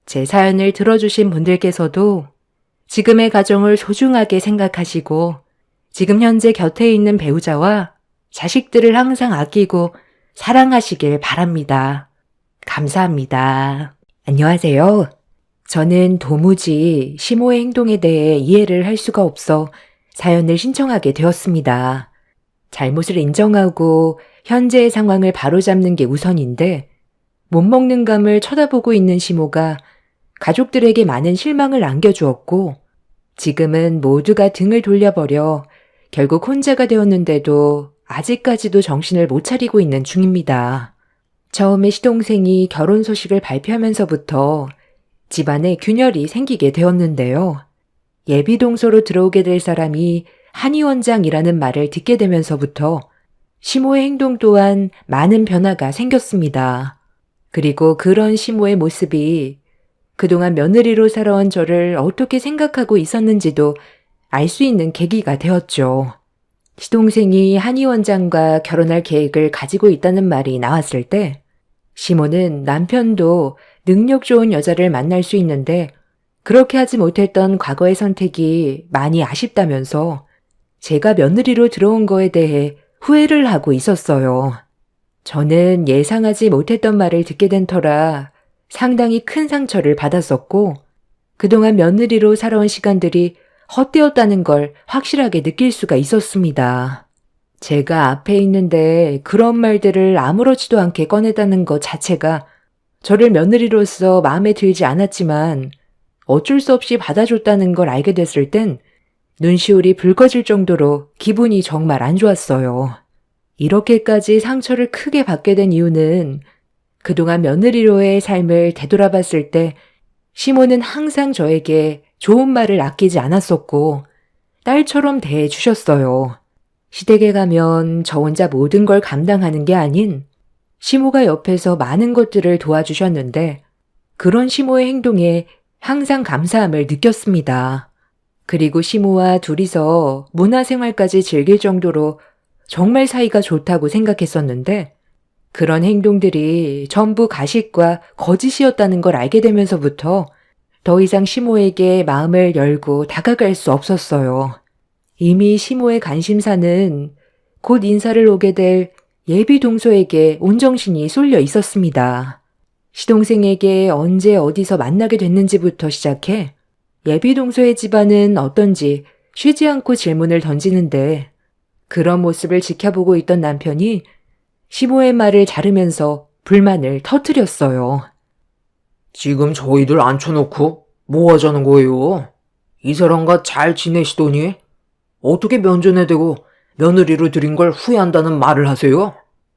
제 사연을 들어주신 분들께서도 지금의 가정을 소중하게 생각하시고 지금 현재 곁에 있는 배우자와 자식들을 항상 아끼고 사랑하시길 바랍니다. 감사합니다. 안녕하세요. 저는 도무지 시모의 행동에 대해 이해를 할 수가 없어 사연을 신청하게 되었습니다. 잘못을 인정하고 현재의 상황을 바로잡는 게 우선인데 못 먹는 감을 쳐다보고 있는 시모가 가족들에게 많은 실망을 안겨주었고 지금은 모두가 등을 돌려버려 결국 혼자가 되었는데도 아직까지도 정신을 못 차리고 있는 중입니다. 처음에 시동생이 결혼 소식을 발표하면서부터 집안에 균열이 생기게 되었는데요. 예비 동서로 들어오게 될 사람이 한의 원장이라는 말을 듣게 되면서부터 시모의 행동 또한 많은 변화가 생겼습니다. 그리고 그런 시모의 모습이 그동안 며느리로 살아온 저를 어떻게 생각하고 있었는지도 알 수 있는 계기가 되었죠. 시동생이 한의 원장과 결혼할 계획을 가지고 있다는 말이 나왔을 때 시모는 남편도 능력 좋은 여자를 만날 수 있는데 그렇게 하지 못했던 과거의 선택이 많이 아쉽다면서 제가 며느리로 들어온 거에 대해 후회를 하고 있었어요. 저는 예상하지 못했던 말을 듣게 된 터라 상당히 큰 상처를 받았었고 그동안 며느리로 살아온 시간들이 헛되었다는 걸 확실하게 느낄 수가 있었습니다. 제가 앞에 있는데 그런 말들을 아무렇지도 않게 꺼내다는 것 자체가 저를 며느리로서 마음에 들지 않았지만 어쩔 수 없이 받아줬다는 걸 알게 됐을 땐 눈시울이 붉어질 정도로 기분이 정말 안 좋았어요. 이렇게까지 상처를 크게 받게 된 이유는 그동안 며느리로의 삶을 되돌아봤을 때 시모는 항상 저에게 좋은 말을 아끼지 않았었고 딸처럼 대해주셨어요. 시댁에 가면 저 혼자 모든 걸 감당하는 게 아닌 시모가 옆에서 많은 것들을 도와주셨는데 그런 시모의 행동에 항상 감사함을 느꼈습니다. 그리고 시모와 둘이서 문화생활까지 즐길 정도로 정말 사이가 좋다고 생각했었는데 그런 행동들이 전부 가식과 거짓이었다는 걸 알게 되면서부터 더 이상 시모에게 마음을 열고 다가갈 수 없었어요. 이미 시모의 관심사는 곧 인사를 오게 될 예비 동서에게 온정신이 쏠려 있었습니다. 시동생에게 언제 어디서 만나게 됐는지부터 시작해 예비 동서의 집안은 어떤지 쉬지 않고 질문을 던지는데 그런 모습을 지켜보고 있던 남편이 시모의 말을 자르면서 불만을 터뜨렸어요. 지금 저희들 앉혀놓고 뭐 하자는 거예요? 이 사람과 잘 지내시더니 어떻게 면전에 대고 며느리로 들인 걸 후회한다는 말을 하세요?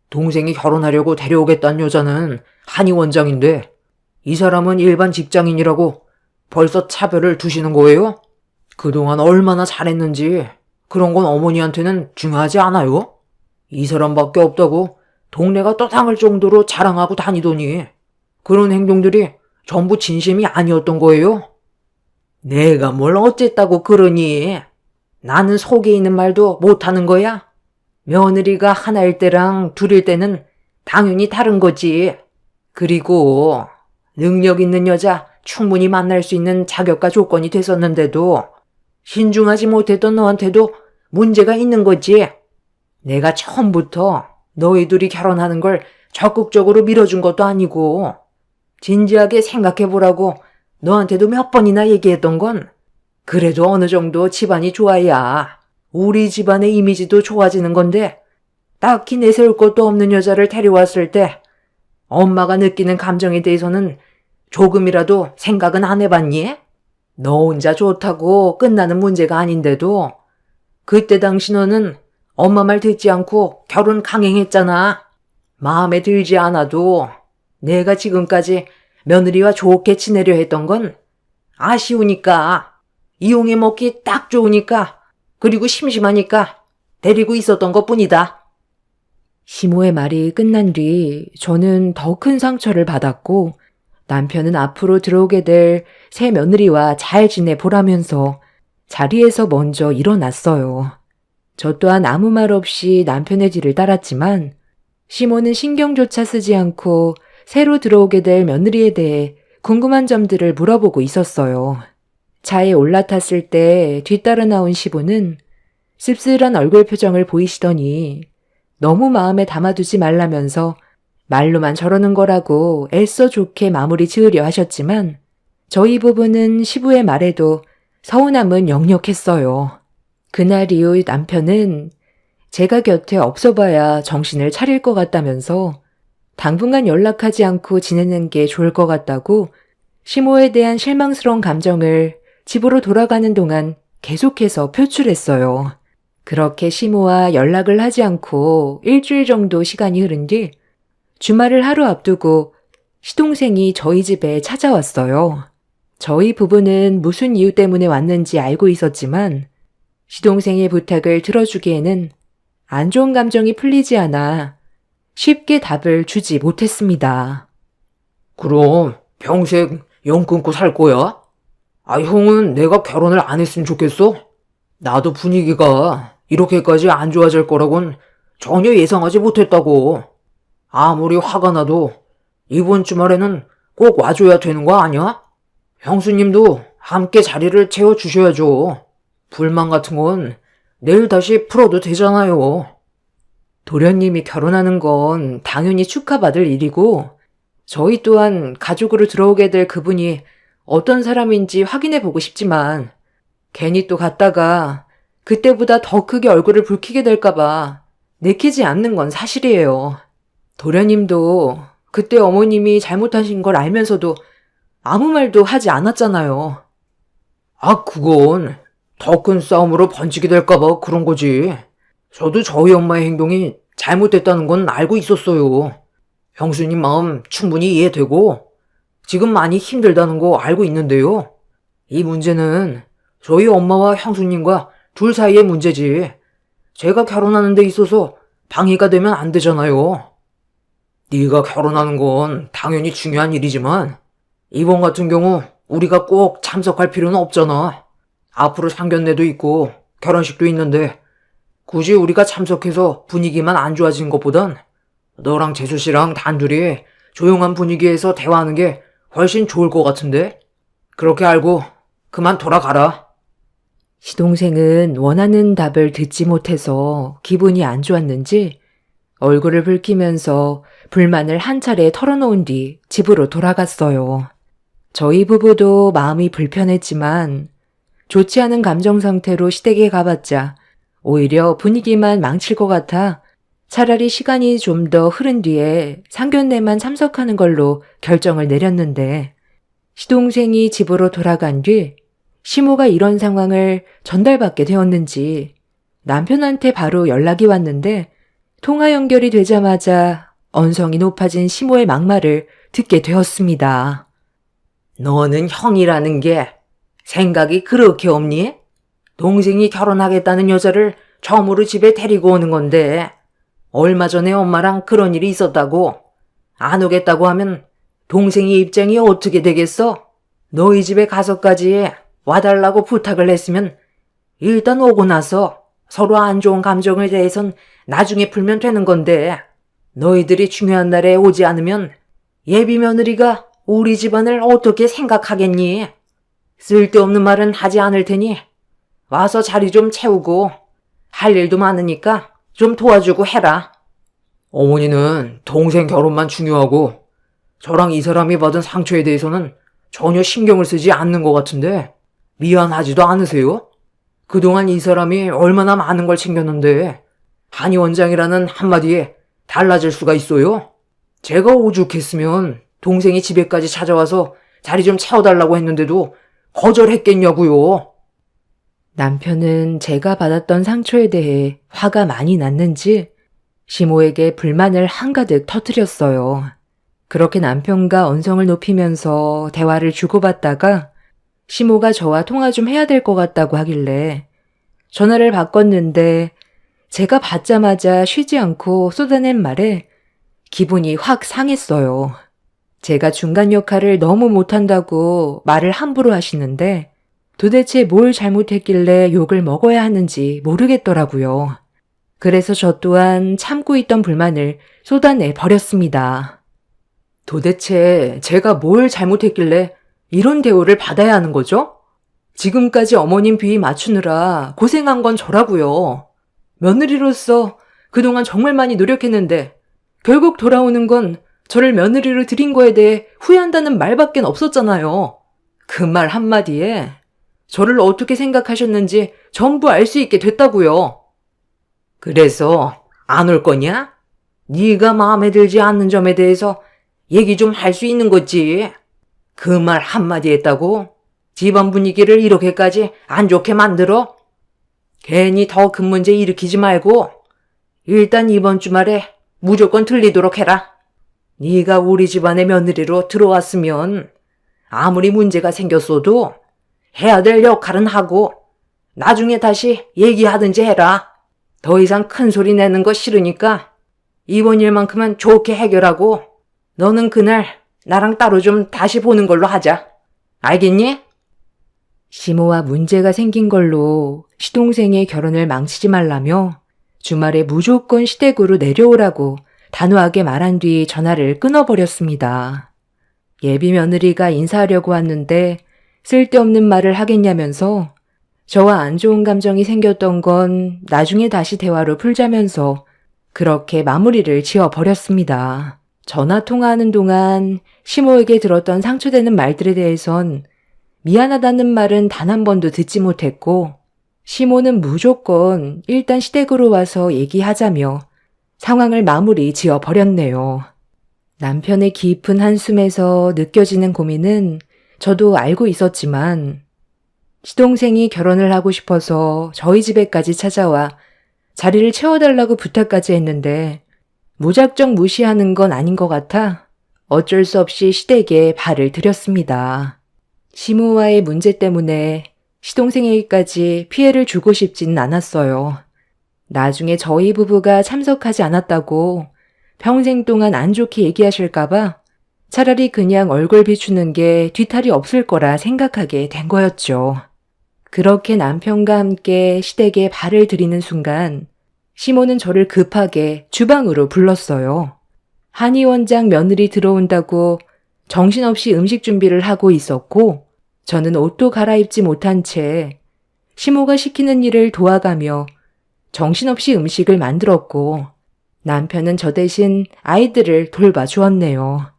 동생이 결혼하려고 데려오겠다는 여자는 한의 원장인데 이 사람은 일반 직장인이라고 벌써 차별을 두시는 거예요? 그동안 얼마나 잘했는지 그런 건 어머니한테는 중요하지 않아요? 이 사람밖에 없다고 동네가 떠당할 정도로 자랑하고 다니더니 그런 행동들이 전부 진심이 아니었던 거예요? 내가 뭘 어쨌다고 그러니? 나는 속에 있는 말도 못하는 거야? 며느리가 하나일 때랑 둘일 때는 당연히 다른 거지. 그리고 능력 있는 여자 충분히 만날 수 있는 자격과 조건이 됐었는데도 신중하지 못했던 너한테도 문제가 있는 거지. 내가 처음부터 너희 둘이 결혼하는 걸 적극적으로 밀어준 것도 아니고 진지하게 생각해보라고 너한테도 몇 번이나 얘기했던 건 그래도 어느 정도 집안이 좋아야 우리 집안의 이미지도 좋아지는 건데 딱히 내세울 것도 없는 여자를 데려왔을 때 엄마가 느끼는 감정에 대해서는 조금이라도 생각은 안 해봤니? 너 혼자 좋다고 끝나는 문제가 아닌데도 그때 당시 너는 엄마 말 듣지 않고 결혼 강행했잖아. 마음에 들지 않아도 내가 지금까지 며느리와 좋게 지내려 했던 건 아쉬우니까, 이용해 먹기 딱 좋으니까, 그리고 심심하니까 데리고 있었던 것뿐이다. 시모의 말이 끝난 뒤 저는 더 큰 상처를 받았고 남편은 앞으로 들어오게 될 새 며느리와 잘 지내보라면서 자리에서 먼저 일어났어요. 저 또한 아무 말 없이 남편의 뒤를 따랐지만 시모는 신경조차 쓰지 않고 새로 들어오게 될 며느리에 대해 궁금한 점들을 물어보고 있었어요. 차에 올라탔을 때 뒤따라 나온 시부는 씁쓸한 얼굴 표정을 보이시더니 너무 마음에 담아두지 말라면서 말로만 저러는 거라고 애써 좋게 마무리 지으려 하셨지만 저희 부부는 시부의 말에도 서운함은 역력했어요. 그날 이후 남편은 제가 곁에 없어봐야 정신을 차릴 것 같다면서 당분간 연락하지 않고 지내는 게 좋을 것 같다고 시모에 대한 실망스러운 감정을 집으로 돌아가는 동안 계속해서 표출했어요. 그렇게 시모와 연락을 하지 않고 일주일 정도 시간이 흐른 뒤 주말을 하루 앞두고 시동생이 저희 집에 찾아왔어요. 저희 부부는 무슨 이유 때문에 왔는지 알고 있었지만 시동생의 부탁을 들어주기에는 안 좋은 감정이 풀리지 않아 쉽게 답을 주지 못했습니다. 그럼 평생 영 끊고 살 거야? 형은 내가 결혼을 안 했으면 좋겠어? 나도 분위기가 이렇게까지 안 좋아질 거라곤 전혀 예상하지 못했다고. 아무리 화가 나도 이번 주말에는 꼭 와줘야 되는 거 아니야? 형수님도 함께 자리를 채워주셔야죠. 불만 같은 건 내일 다시 풀어도 되잖아요. 도련님이 결혼하는 건 당연히 축하받을 일이고 저희 또한 가족으로 들어오게 될 그분이 어떤 사람인지 확인해 보고 싶지만 괜히 또 갔다가 그때보다 더 크게 얼굴을 붉히게 될까봐 내키지 않는 건 사실이에요. 도련님도 그때 어머님이 잘못하신 걸 알면서도 아무 말도 하지 않았잖아요. 그건 더 큰 싸움으로 번지게 될까봐 그런 거지. 저도 저희 엄마의 행동이 잘못됐다는 건 알고 있었어요. 형수님 마음 충분히 이해되고 지금 많이 힘들다는 거 알고 있는데요. 이 문제는 저희 엄마와 형수님과 둘 사이의 문제지. 제가 결혼하는 데 있어서 방해가 되면 안 되잖아요. 네가 결혼하는 건 당연히 중요한 일이지만 이번 같은 경우 우리가 꼭 참석할 필요는 없잖아. 앞으로 상견례도 있고 결혼식도 있는데 굳이 우리가 참석해서 분위기만 안 좋아진 것보단 너랑 재수 씨랑 단둘이 조용한 분위기에서 대화하는 게 훨씬 좋을 것 같은데? 그렇게 알고 그만 돌아가라. 시동생은 원하는 답을 듣지 못해서 기분이 안 좋았는지 얼굴을 붉히면서 불만을 한 차례 털어놓은 뒤 집으로 돌아갔어요. 저희 부부도 마음이 불편했지만 좋지 않은 감정 상태로 시댁에 가봤자 오히려 분위기만 망칠 것 같아 차라리 시간이 좀 더 흐른 뒤에 상견례만 참석하는 걸로 결정을 내렸는데 시동생이 집으로 돌아간 뒤 시모가 이런 상황을 전달받게 되었는지 남편한테 바로 연락이 왔는데 통화 연결이 되자마자 언성이 높아진 시모의 막말을 듣게 되었습니다. 너는 형이라는 게 생각이 그렇게 없니? 동생이 결혼하겠다는 여자를 처음으로 집에 데리고 오는 건데 얼마 전에 엄마랑 그런 일이 있었다고. 안 오겠다고 하면 동생이 입장이 어떻게 되겠어? 너희 집에 가서까지 와달라고 부탁을 했으면 일단 오고 나서 서로 안 좋은 감정에 대해선 나중에 풀면 되는 건데 너희들이 중요한 날에 오지 않으면 예비 며느리가 우리 집안을 어떻게 생각하겠니? 쓸데없는 말은 하지 않을 테니 와서 자리 좀 채우고 할 일도 많으니까 좀 도와주고 해라. 어머니는 동생 결혼만 중요하고 저랑 이 사람이 받은 상처에 대해서는 전혀 신경을 쓰지 않는 것 같은데 미안하지도 않으세요? 그동안 이 사람이 얼마나 많은 걸 챙겼는데 한의 원장이라는 한마디에 달라질 수가 있어요? 제가 오죽했으면 동생이 집에까지 찾아와서 자리 좀 채워달라고 했는데도 거절했겠냐고요. 남편은 제가 받았던 상처에 대해 화가 많이 났는지 시모에게 불만을 한가득 터뜨렸어요. 그렇게 남편과 언성을 높이면서 대화를 주고받다가 시모가 저와 통화 좀 해야 될 것 같다고 하길래 전화를 바꿨는데 제가 받자마자 쉬지 않고 쏟아낸 말에 기분이 확 상했어요. 제가 중간 역할을 너무 못한다고 말을 함부로 하시는데 도대체 뭘 잘못했길래 욕을 먹어야 하는지 모르겠더라고요. 그래서 저 또한 참고 있던 불만을 쏟아내 버렸습니다. 도대체 제가 뭘 잘못했길래 이런 대우를 받아야 하는 거죠? 지금까지 어머님 비위 맞추느라 고생한 건 저라고요. 며느리로서 그동안 정말 많이 노력했는데 결국 돌아오는 건 저를 며느리로 들인 거에 대해 후회한다는 말밖엔 없었잖아요. 그 말 한마디에 저를 어떻게 생각하셨는지 전부 알 수 있게 됐다고요. 그래서 안 올 거냐? 네가 마음에 들지 않는 점에 대해서 얘기 좀 할 수 있는 거지. 그 말 한마디 했다고 집안 분위기를 이렇게까지 안 좋게 만들어? 괜히 더 큰 문제 일으키지 말고 일단 이번 주말에 무조건 들리도록 해라. 네가 우리 집안의 며느리로 들어왔으면 아무리 문제가 생겼어도 해야 될 역할은 하고 나중에 다시 얘기하든지 해라. 더 이상 큰 소리 내는 거 싫으니까 이번 일만큼은 좋게 해결하고 너는 그날 나랑 따로 좀 다시 보는 걸로 하자. 알겠니? 시모와 문제가 생긴 걸로 시동생의 결혼을 망치지 말라며 주말에 무조건 시댁으로 내려오라고 단호하게 말한 뒤 전화를 끊어버렸습니다. 예비 며느리가 인사하려고 왔는데 쓸데없는 말을 하겠냐면서 저와 안 좋은 감정이 생겼던 건 나중에 다시 대화로 풀자면서 그렇게 마무리를 지어버렸습니다. 전화 통화하는 동안 시모에게 들었던 상처되는 말들에 대해선 미안하다는 말은 단 한 번도 듣지 못했고 시모는 무조건 일단 시댁으로 와서 얘기하자며 상황을 마무리 지어버렸네요. 남편의 깊은 한숨에서 느껴지는 고민은 저도 알고 있었지만 시동생이 결혼을 하고 싶어서 저희 집에까지 찾아와 자리를 채워달라고 부탁까지 했는데 무작정 무시하는 건 아닌 것 같아 어쩔 수 없이 시댁에 발을 들였습니다. 시모와의 문제 때문에 시동생에게까지 피해를 주고 싶지는 않았어요. 나중에 저희 부부가 참석하지 않았다고 평생 동안 안 좋게 얘기하실까봐 차라리 그냥 얼굴 비추는 게 뒤탈이 없을 거라 생각하게 된 거였죠. 그렇게 남편과 함께 시댁에 발을 들이는 순간 시모는 저를 급하게 주방으로 불렀어요. 한의 원장 며느리 들어온다고 정신없이 음식 준비를 하고 있었고 저는 옷도 갈아입지 못한 채 시모가 시키는 일을 도와가며 정신없이 음식을 만들었고 남편은 저 대신 아이들을 돌봐주었네요.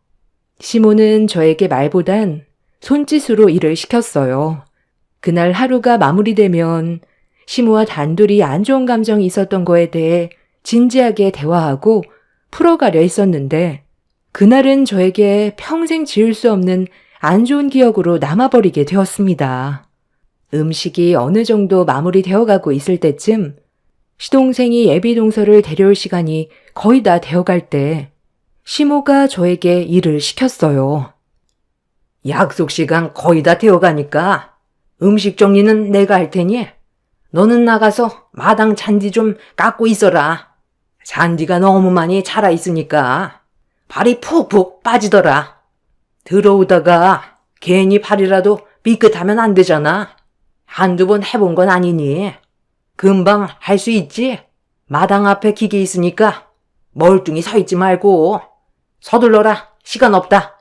시모는 저에게 말보단 손짓으로 일을 시켰어요. 그날 하루가 마무리되면 시모와 단둘이 안 좋은 감정이 있었던 거에 대해 진지하게 대화하고 풀어가려 했었는데 그날은 저에게 평생 지울 수 없는 안 좋은 기억으로 남아버리게 되었습니다. 음식이 어느 정도 마무리되어 가고 있을 때쯤 시동생이 예비 동서를 데려올 시간이 거의 다 되어갈 때 시모가 저에게 일을 시켰어요. 약속 시간 거의 다 되어가니까 음식 정리는 내가 할 테니 너는 나가서 마당 잔디 좀 깎고 있어라. 잔디가 너무 많이 자라 있으니까 발이 푹푹 빠지더라. 들어오다가 괜히 발이라도 삐끗하면 안 되잖아. 한두 번 해본 건 아니니 금방 할 수 있지. 마당 앞에 기계 있으니까 멀뚱히 서 있지 말고 서둘러라. 시간 없다.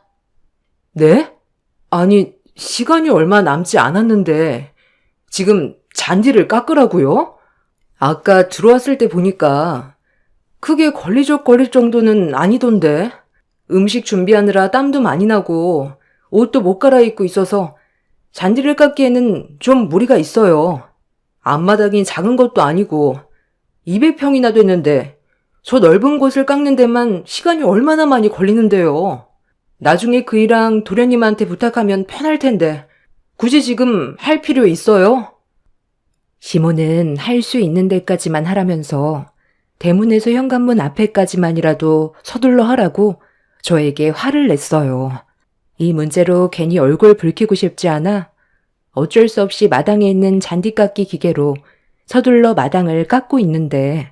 네? 아니, 시간이 얼마 남지 않았는데 지금 잔디를 깎으라고요? 아까 들어왔을 때 보니까 크게 걸리적거릴 정도는 아니던데. 음식 준비하느라 땀도 많이 나고 옷도 못 갈아입고 있어서 잔디를 깎기에는 좀 무리가 있어요. 앞마당이 작은 것도 아니고 200평이나 됐는데 저 넓은 곳을 깎는 데만 시간이 얼마나 많이 걸리는데요. 나중에 그 일랑 도련님한테 부탁하면 편할 텐데 굳이 지금 할 필요 있어요? 시모는 할 수 있는 데까지만 하라면서 대문에서 현관문 앞에까지만이라도 서둘러 하라고 저에게 화를 냈어요. 이 문제로 괜히 얼굴 붉히고 싶지 않아 어쩔 수 없이 마당에 있는 잔디 깎기 기계로 서둘러 마당을 깎고 있는데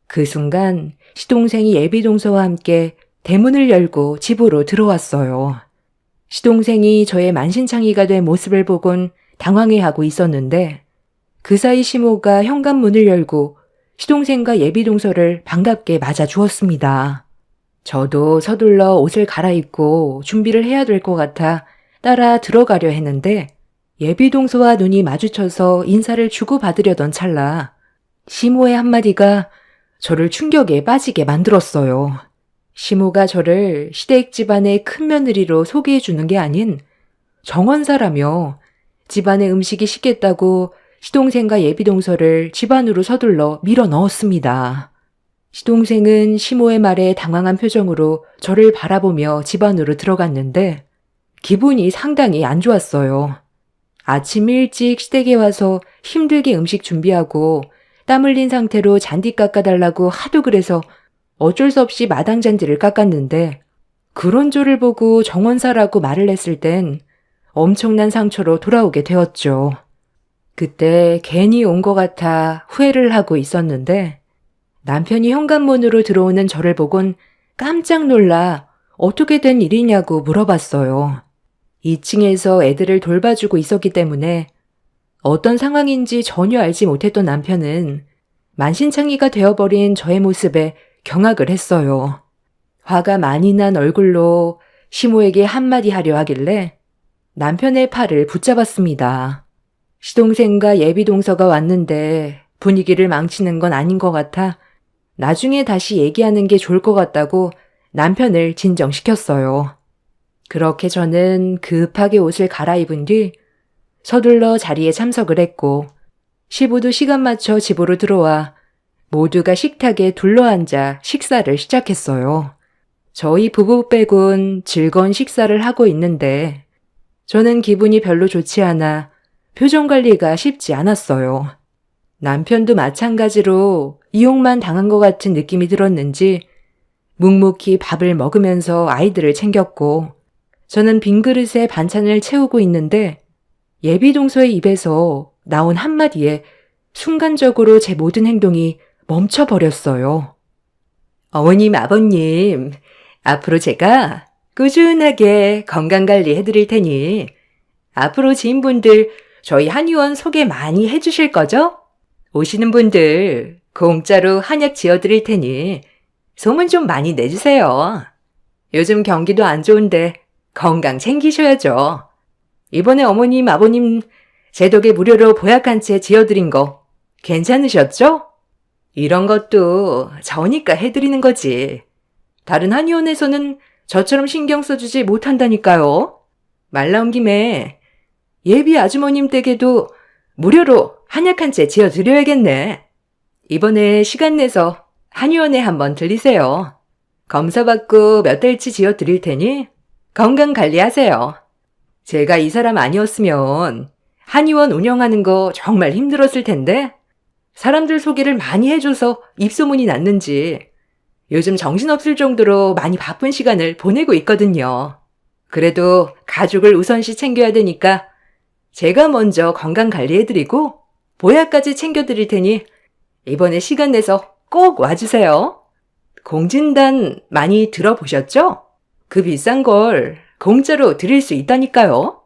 그 순간 시동생이 예비동서와 함께 대문을 열고 집으로 들어왔어요. 시동생이 저의 만신창이가 된 모습을 보곤 당황해하고 있었는데 그 사이 시모가 현관문을 열고 시동생과 예비동서를 반갑게 맞아주었습니다. 저도 서둘러 옷을 갈아입고 준비를 해야 될 것 같아 따라 들어가려 했는데 예비동서와 눈이 마주쳐서 인사를 주고받으려던 찰나 시모의 한마디가 저를 충격에 빠지게 만들었어요. 시모가 저를 시댁 집안의 큰 며느리로 소개해 주는 게 아닌 정원사라며 집안의 음식이 식겠다고 시동생과 예비동서를 집안으로 서둘러 밀어 넣었습니다. 시동생은 시모의 말에 당황한 표정으로 저를 바라보며 집안으로 들어갔는데 기분이 상당히 안 좋았어요. 아침 일찍 시댁에 와서 힘들게 음식 준비하고 땀 흘린 상태로 잔디 깎아달라고 하도 그래서 어쩔 수 없이 마당 잔디를 깎았는데 그런 저를 보고 정원사라고 말을 했을 땐 엄청난 상처로 돌아오게 되었죠. 그때 괜히 온 것 같아 후회를 하고 있었는데 남편이 현관문으로 들어오는 저를 보곤 깜짝 놀라 어떻게 된 일이냐고 물어봤어요. 2층에서 애들을 돌봐주고 있었기 때문에 어떤 상황인지 전혀 알지 못했던 남편은 만신창이가 되어버린 저의 모습에 경악을 했어요. 화가 많이 난 얼굴로 시모에게 한마디 하려 하길래 남편의 팔을 붙잡았습니다. 시동생과 예비동서가 왔는데 분위기를 망치는 건 아닌 것 같아 나중에 다시 얘기하는 게 좋을 것 같다고 남편을 진정시켰어요. 그렇게 저는 급하게 옷을 갈아입은 뒤 서둘러 자리에 참석을 했고 시부도 시간 맞춰 집으로 들어와 모두가 식탁에 둘러앉아 식사를 시작했어요. 저희 부부 빼곤 즐거운 식사를 하고 있는데 저는 기분이 별로 좋지 않아 표정 관리가 쉽지 않았어요. 남편도 마찬가지로 이용만 당한 것 같은 느낌이 들었는지 묵묵히 밥을 먹으면서 아이들을 챙겼고 저는 빈 그릇에 반찬을 채우고 있는데 예비동서의 입에서 나온 한마디에 순간적으로 제 모든 행동이 멈춰버렸어요. 어머님, 아버님, 앞으로 제가 꾸준하게 건강관리 해드릴 테니 앞으로 지인분들 저희 한의원 소개 많이 해주실 거죠? 오시는 분들 공짜로 한약 지어드릴 테니 소문 좀 많이 내주세요. 요즘 경기도 안 좋은데 건강 챙기셔야죠. 이번에 어머님, 아버님 제 덕에 무료로 보약 한 채 지어드린 거 괜찮으셨죠? 이런 것도 저니까 해드리는 거지. 다른 한의원에서는 저처럼 신경 써주지 못한다니까요. 말 나온 김에 예비 아주머님 댁에도 무료로 한약 한 채 지어드려야겠네. 이번에 시간 내서 한의원에 한번 들리세요. 검사받고 몇 달치 지어드릴 테니 건강 관리하세요. 제가 이 사람 아니었으면 한의원 운영하는 거 정말 힘들었을 텐데 사람들 소개를 많이 해줘서 입소문이 났는지 요즘 정신없을 정도로 많이 바쁜 시간을 보내고 있거든요. 그래도 가족을 우선시 챙겨야 되니까 제가 먼저 건강 관리해드리고 보약까지 챙겨드릴 테니 이번에 시간 내서 꼭 와주세요. 공진단 많이 들어보셨죠? 그 비싼 걸 공짜로 드릴 수 있다니까요.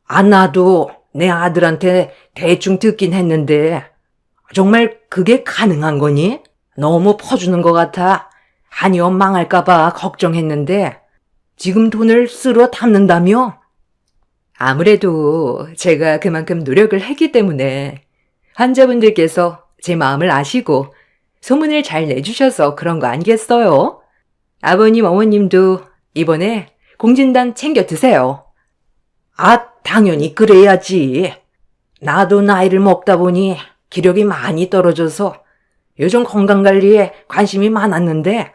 아, 나도 내 아들한테 대충 듣긴 했는데 정말 그게 가능한 거니? 너무 퍼주는 것 같아. 한의원 망할까봐 걱정했는데 지금 돈을 쓸어 담는다며? 아무래도 제가 그만큼 노력을 했기 때문에 환자분들께서 제 마음을 아시고 소문을 잘 내주셔서 그런 거 아니겠어요? 아버님, 어머님도 이번에 공진단 챙겨 드세요. 아, 당연히 그래야지. 나도 나이를 먹다 보니 기력이 많이 떨어져서 요즘 건강관리에 관심이 많았는데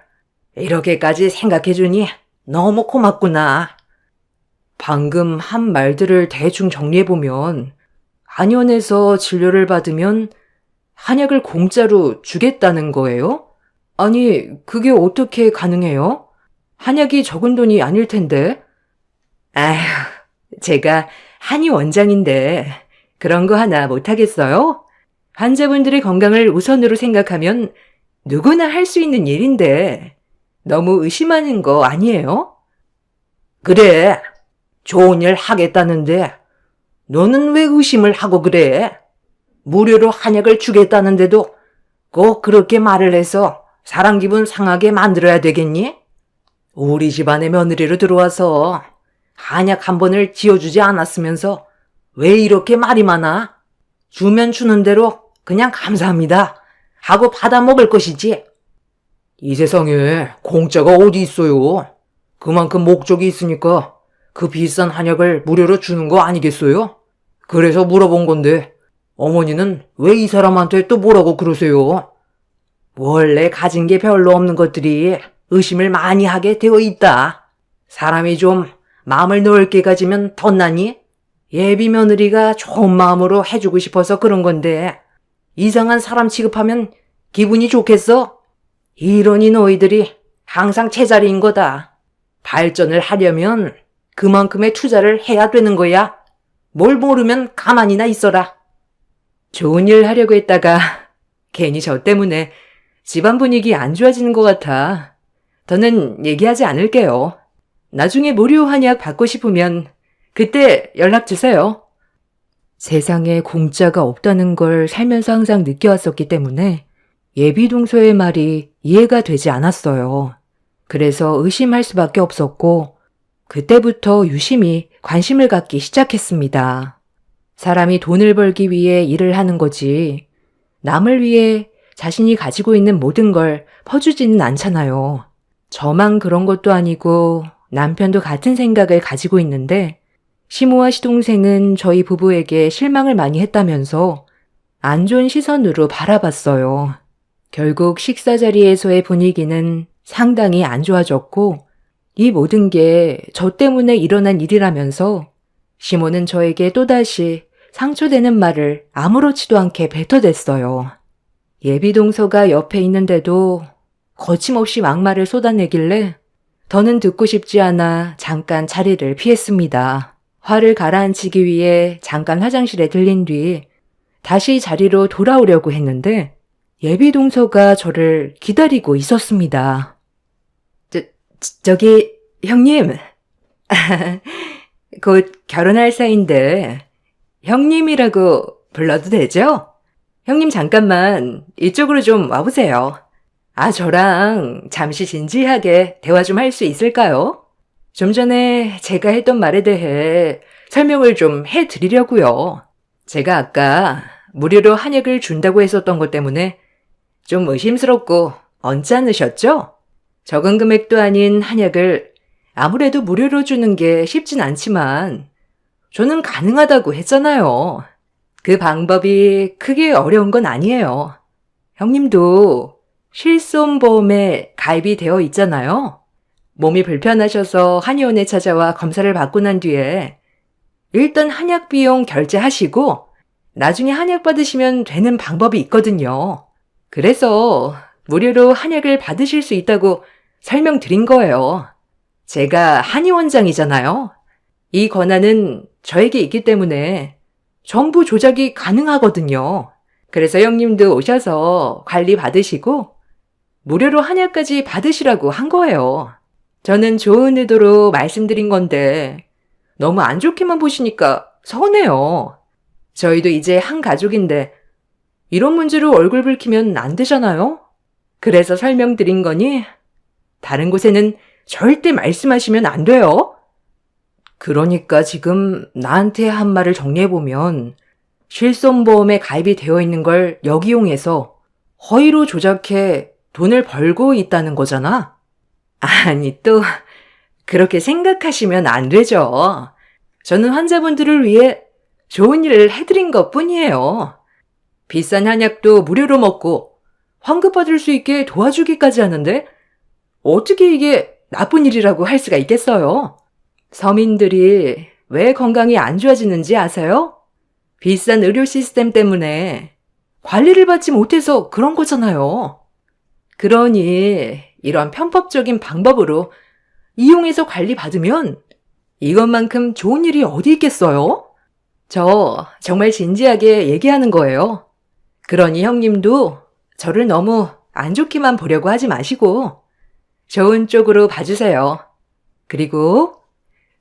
이렇게까지 생각해주니 너무 고맙구나. 방금 한 말들을 대충 정리해보면 한의원에서 진료를 받으면 한약을 공짜로 주겠다는 거예요? 아니, 그게 어떻게 가능해요? 한약이 적은 돈이 아닐 텐데. 아휴, 제가 한의 원장인데 그런 거 하나 못하겠어요? 환자분들의 건강을 우선으로 생각하면 누구나 할 수 있는 일인데 너무 의심하는 거 아니에요? 그래, 좋은 일 하겠다는데 너는 왜 의심을 하고 그래? 무료로 한약을 주겠다는데도 꼭 그렇게 말을 해서 사람 기분 상하게 만들어야 되겠니? 우리 집안의 며느리로 들어와서 한약 한 번을 지어주지 않았으면서 왜 이렇게 말이 많아? 주면 주는 대로 그냥 감사합니다 하고 받아 먹을 것이지. 이 세상에 공짜가 어디 있어요? 그만큼 목적이 있으니까 그 비싼 한약을 무료로 주는 거 아니겠어요? 그래서 물어본 건데 어머니는 왜 이 사람한테 또 뭐라고 그러세요? 원래 가진 게 별로 없는 것들이 의심을 많이 하게 되어 있다. 사람이 좀 마음을 넓게 가지면 덧나니? 예비 며느리가 좋은 마음으로 해주고 싶어서 그런 건데 이상한 사람 취급하면 기분이 좋겠어? 이러니 너희들이 항상 제자리인 거다. 발전을 하려면 그만큼의 투자를 해야 되는 거야. 뭘 모르면 가만히나 있어라. 좋은 일 하려고 했다가 괜히 저 때문에 집안 분위기 안 좋아지는 것 같아. 더는 얘기하지 않을게요. 나중에 무료 한약 받고 싶으면 그때 연락 주세요. 세상에 공짜가 없다는 걸 살면서 항상 느껴왔었기 때문에 예비동서의 말이 이해가 되지 않았어요. 그래서 의심할 수밖에 없었고 그때부터 유심히 관심을 갖기 시작했습니다. 사람이 돈을 벌기 위해 일을 하는 거지 남을 위해 자신이 가지고 있는 모든 걸 퍼주지는 않잖아요. 저만 그런 것도 아니고 남편도 같은 생각을 가지고 있는데 시모와 시동생은 저희 부부에게 실망을 많이 했다면서 안 좋은 시선으로 바라봤어요. 결국 식사 자리에서의 분위기는 상당히 안 좋아졌고 이 모든 게 저 때문에 일어난 일이라면서 시모는 저에게 또다시 상처되는 말을 아무렇지도 않게 뱉어댔어요. 예비동서가 옆에 있는데도 거침없이 막말을 쏟아내길래 더는 듣고 싶지 않아 잠깐 자리를 피했습니다. 화를 가라앉히기 위해 잠깐 화장실에 들린 뒤 다시 자리로 돌아오려고 했는데 예비동서가 저를 기다리고 있었습니다. 저기 형님, 곧 결혼할 사이인데 형님이라고 불러도 되죠? 형님 잠깐만 이쪽으로 좀 와보세요. 저랑 잠시 진지하게 대화 좀 할 수 있을까요? 좀 전에 제가 했던 말에 대해 설명을 좀 해드리려고요. 제가 아까 무료로 한약을 준다고 했었던 것 때문에 좀 의심스럽고 언짢으셨죠? 적은 금액도 아닌 한약을 아무래도 무료로 주는 게 쉽진 않지만 저는 가능하다고 했잖아요. 그 방법이 크게 어려운 건 아니에요. 형님도 실손보험에 가입이 되어 있잖아요. 몸이 불편하셔서 한의원에 찾아와 검사를 받고 난 뒤에 일단 한약 비용 결제하시고 나중에 한약 받으시면 되는 방법이 있거든요. 그래서 무료로 한약을 받으실 수 있다고 설명드린 거예요. 제가 한의원장이잖아요. 이 권한은 저에게 있기 때문에 정보 조작이 가능하거든요. 그래서 형님도 오셔서 관리 받으시고 무료로 한약까지 받으시라고 한 거예요. 저는 좋은 의도로 말씀드린 건데 너무 안 좋게만 보시니까 서운해요. 저희도 이제 한 가족인데 이런 문제로 얼굴 붉히면 안 되잖아요? 그래서 설명드린 거니 다른 곳에는 절대 말씀하시면 안 돼요. 그러니까 지금 나한테 한 말을 정리해보면 실손보험에 가입이 되어 있는 걸 역이용해서 허위로 조작해 돈을 벌고 있다는 거잖아? 아니, 또 그렇게 생각하시면 안 되죠. 저는 환자분들을 위해 좋은 일을 해드린 것 뿐이에요. 비싼 한약도 무료로 먹고 환급받을 수 있게 도와주기까지 하는데 어떻게 이게 나쁜 일이라고 할 수가 있겠어요? 서민들이 왜 건강이 안 좋아지는지 아세요? 비싼 의료 시스템 때문에 관리를 받지 못해서 그런 거잖아요. 그러니 이런 편법적인 방법으로 이용해서 관리받으면 이것만큼 좋은 일이 어디 있겠어요? 저 정말 진지하게 얘기하는 거예요. 그러니 형님도 저를 너무 안 좋게만 보려고 하지 마시고 좋은 쪽으로 봐주세요. 그리고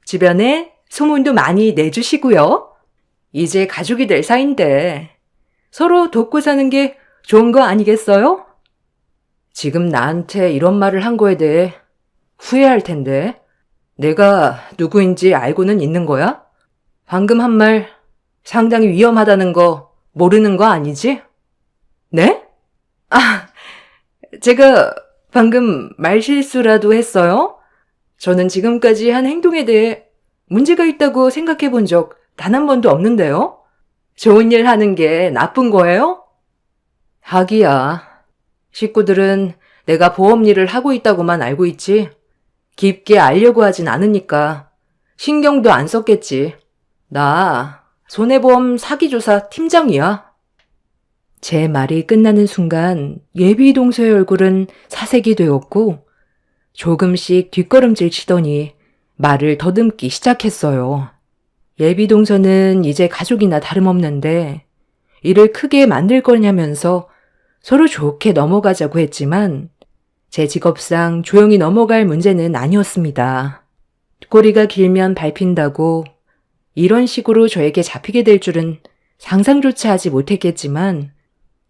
주변에 소문도 많이 내주시고요. 이제 가족이 될 사이인데 서로 돕고 사는 게 좋은 거 아니겠어요? 지금 나한테 이런 말을 한 거에 대해 후회할 텐데 내가 누구인지 알고는 있는 거야? 방금 한 말 상당히 위험하다는 거 모르는 거 아니지? 네? 아, 제가 방금 말실수라도 했어요? 저는 지금까지 한 행동에 대해 문제가 있다고 생각해 본 적 단 한 번도 없는데요? 좋은 일 하는 게 나쁜 거예요? 하기야. 식구들은 내가 보험 일을 하고 있다고만 알고 있지 깊게 알려고 하진 않으니까 신경도 안 썼겠지. 나 손해보험 사기조사 팀장이야. 제 말이 끝나는 순간 예비 동서의 얼굴은 사색이 되었고 조금씩 뒷걸음질 치더니 말을 더듬기 시작했어요. 예비 동서는 이제 가족이나 다름없는데 일을 크게 만들 거냐면서 서로 좋게 넘어가자고 했지만 제 직업상 조용히 넘어갈 문제는 아니었습니다. 꼬리가 길면 밟힌다고 이런 식으로 저에게 잡히게 될 줄은 상상조차 하지 못했겠지만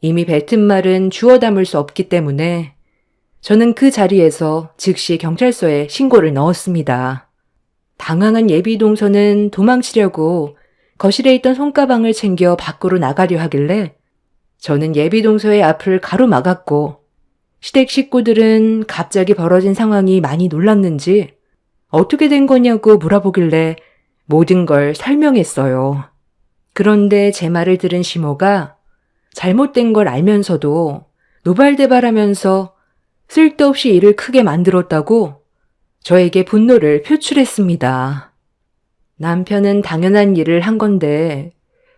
이미 뱉은 말은 주워 담을 수 없기 때문에 저는 그 자리에서 즉시 경찰서에 신고를 넣었습니다. 당황한 예비 동서는 도망치려고 거실에 있던 손가방을 챙겨 밖으로 나가려 하길래 저는 예비 동서의 앞을 가로막았고 시댁 식구들은 갑자기 벌어진 상황이 많이 놀랐는지 어떻게 된 거냐고 물어보길래 모든 걸 설명했어요. 그런데 제 말을 들은 시모가 잘못된 걸 알면서도 노발대발하면서 쓸데없이 일을 크게 만들었다고 저에게 분노를 표출했습니다. 남편은 당연한 일을 한 건데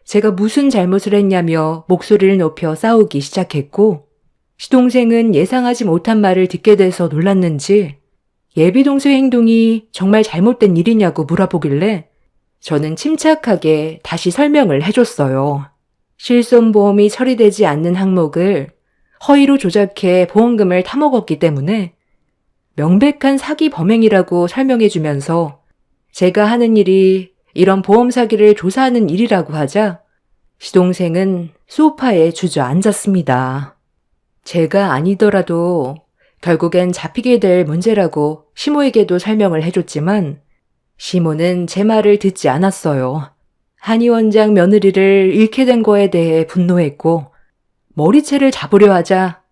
제가 무슨 잘못을 했냐며 목소리를 높여 싸우기 시작했고 시동생은 예상하지 못한 말을 듣게 돼서 놀랐는지 예비동서의 행동이 정말 잘못된 일이냐고 물어보길래 저는 침착하게 다시 설명을 해줬어요. 실손보험이 처리되지 않는 항목을 허위로 조작해 보험금을 타먹었기 때문에 명백한 사기 범행이라고 설명해주면서 제가 하는 일이 이런 보험 사기를 조사하는 일이라고 하자 시동생은 소파에 주저앉았습니다. 제가 아니더라도 결국엔 잡히게 될 문제라고 시모에게도 설명을 해줬지만 시모는 제 말을 듣지 않았어요. 한의원장 며느리를 잃게 된 거에 대해 분노했고 머리채를 잡으려 하자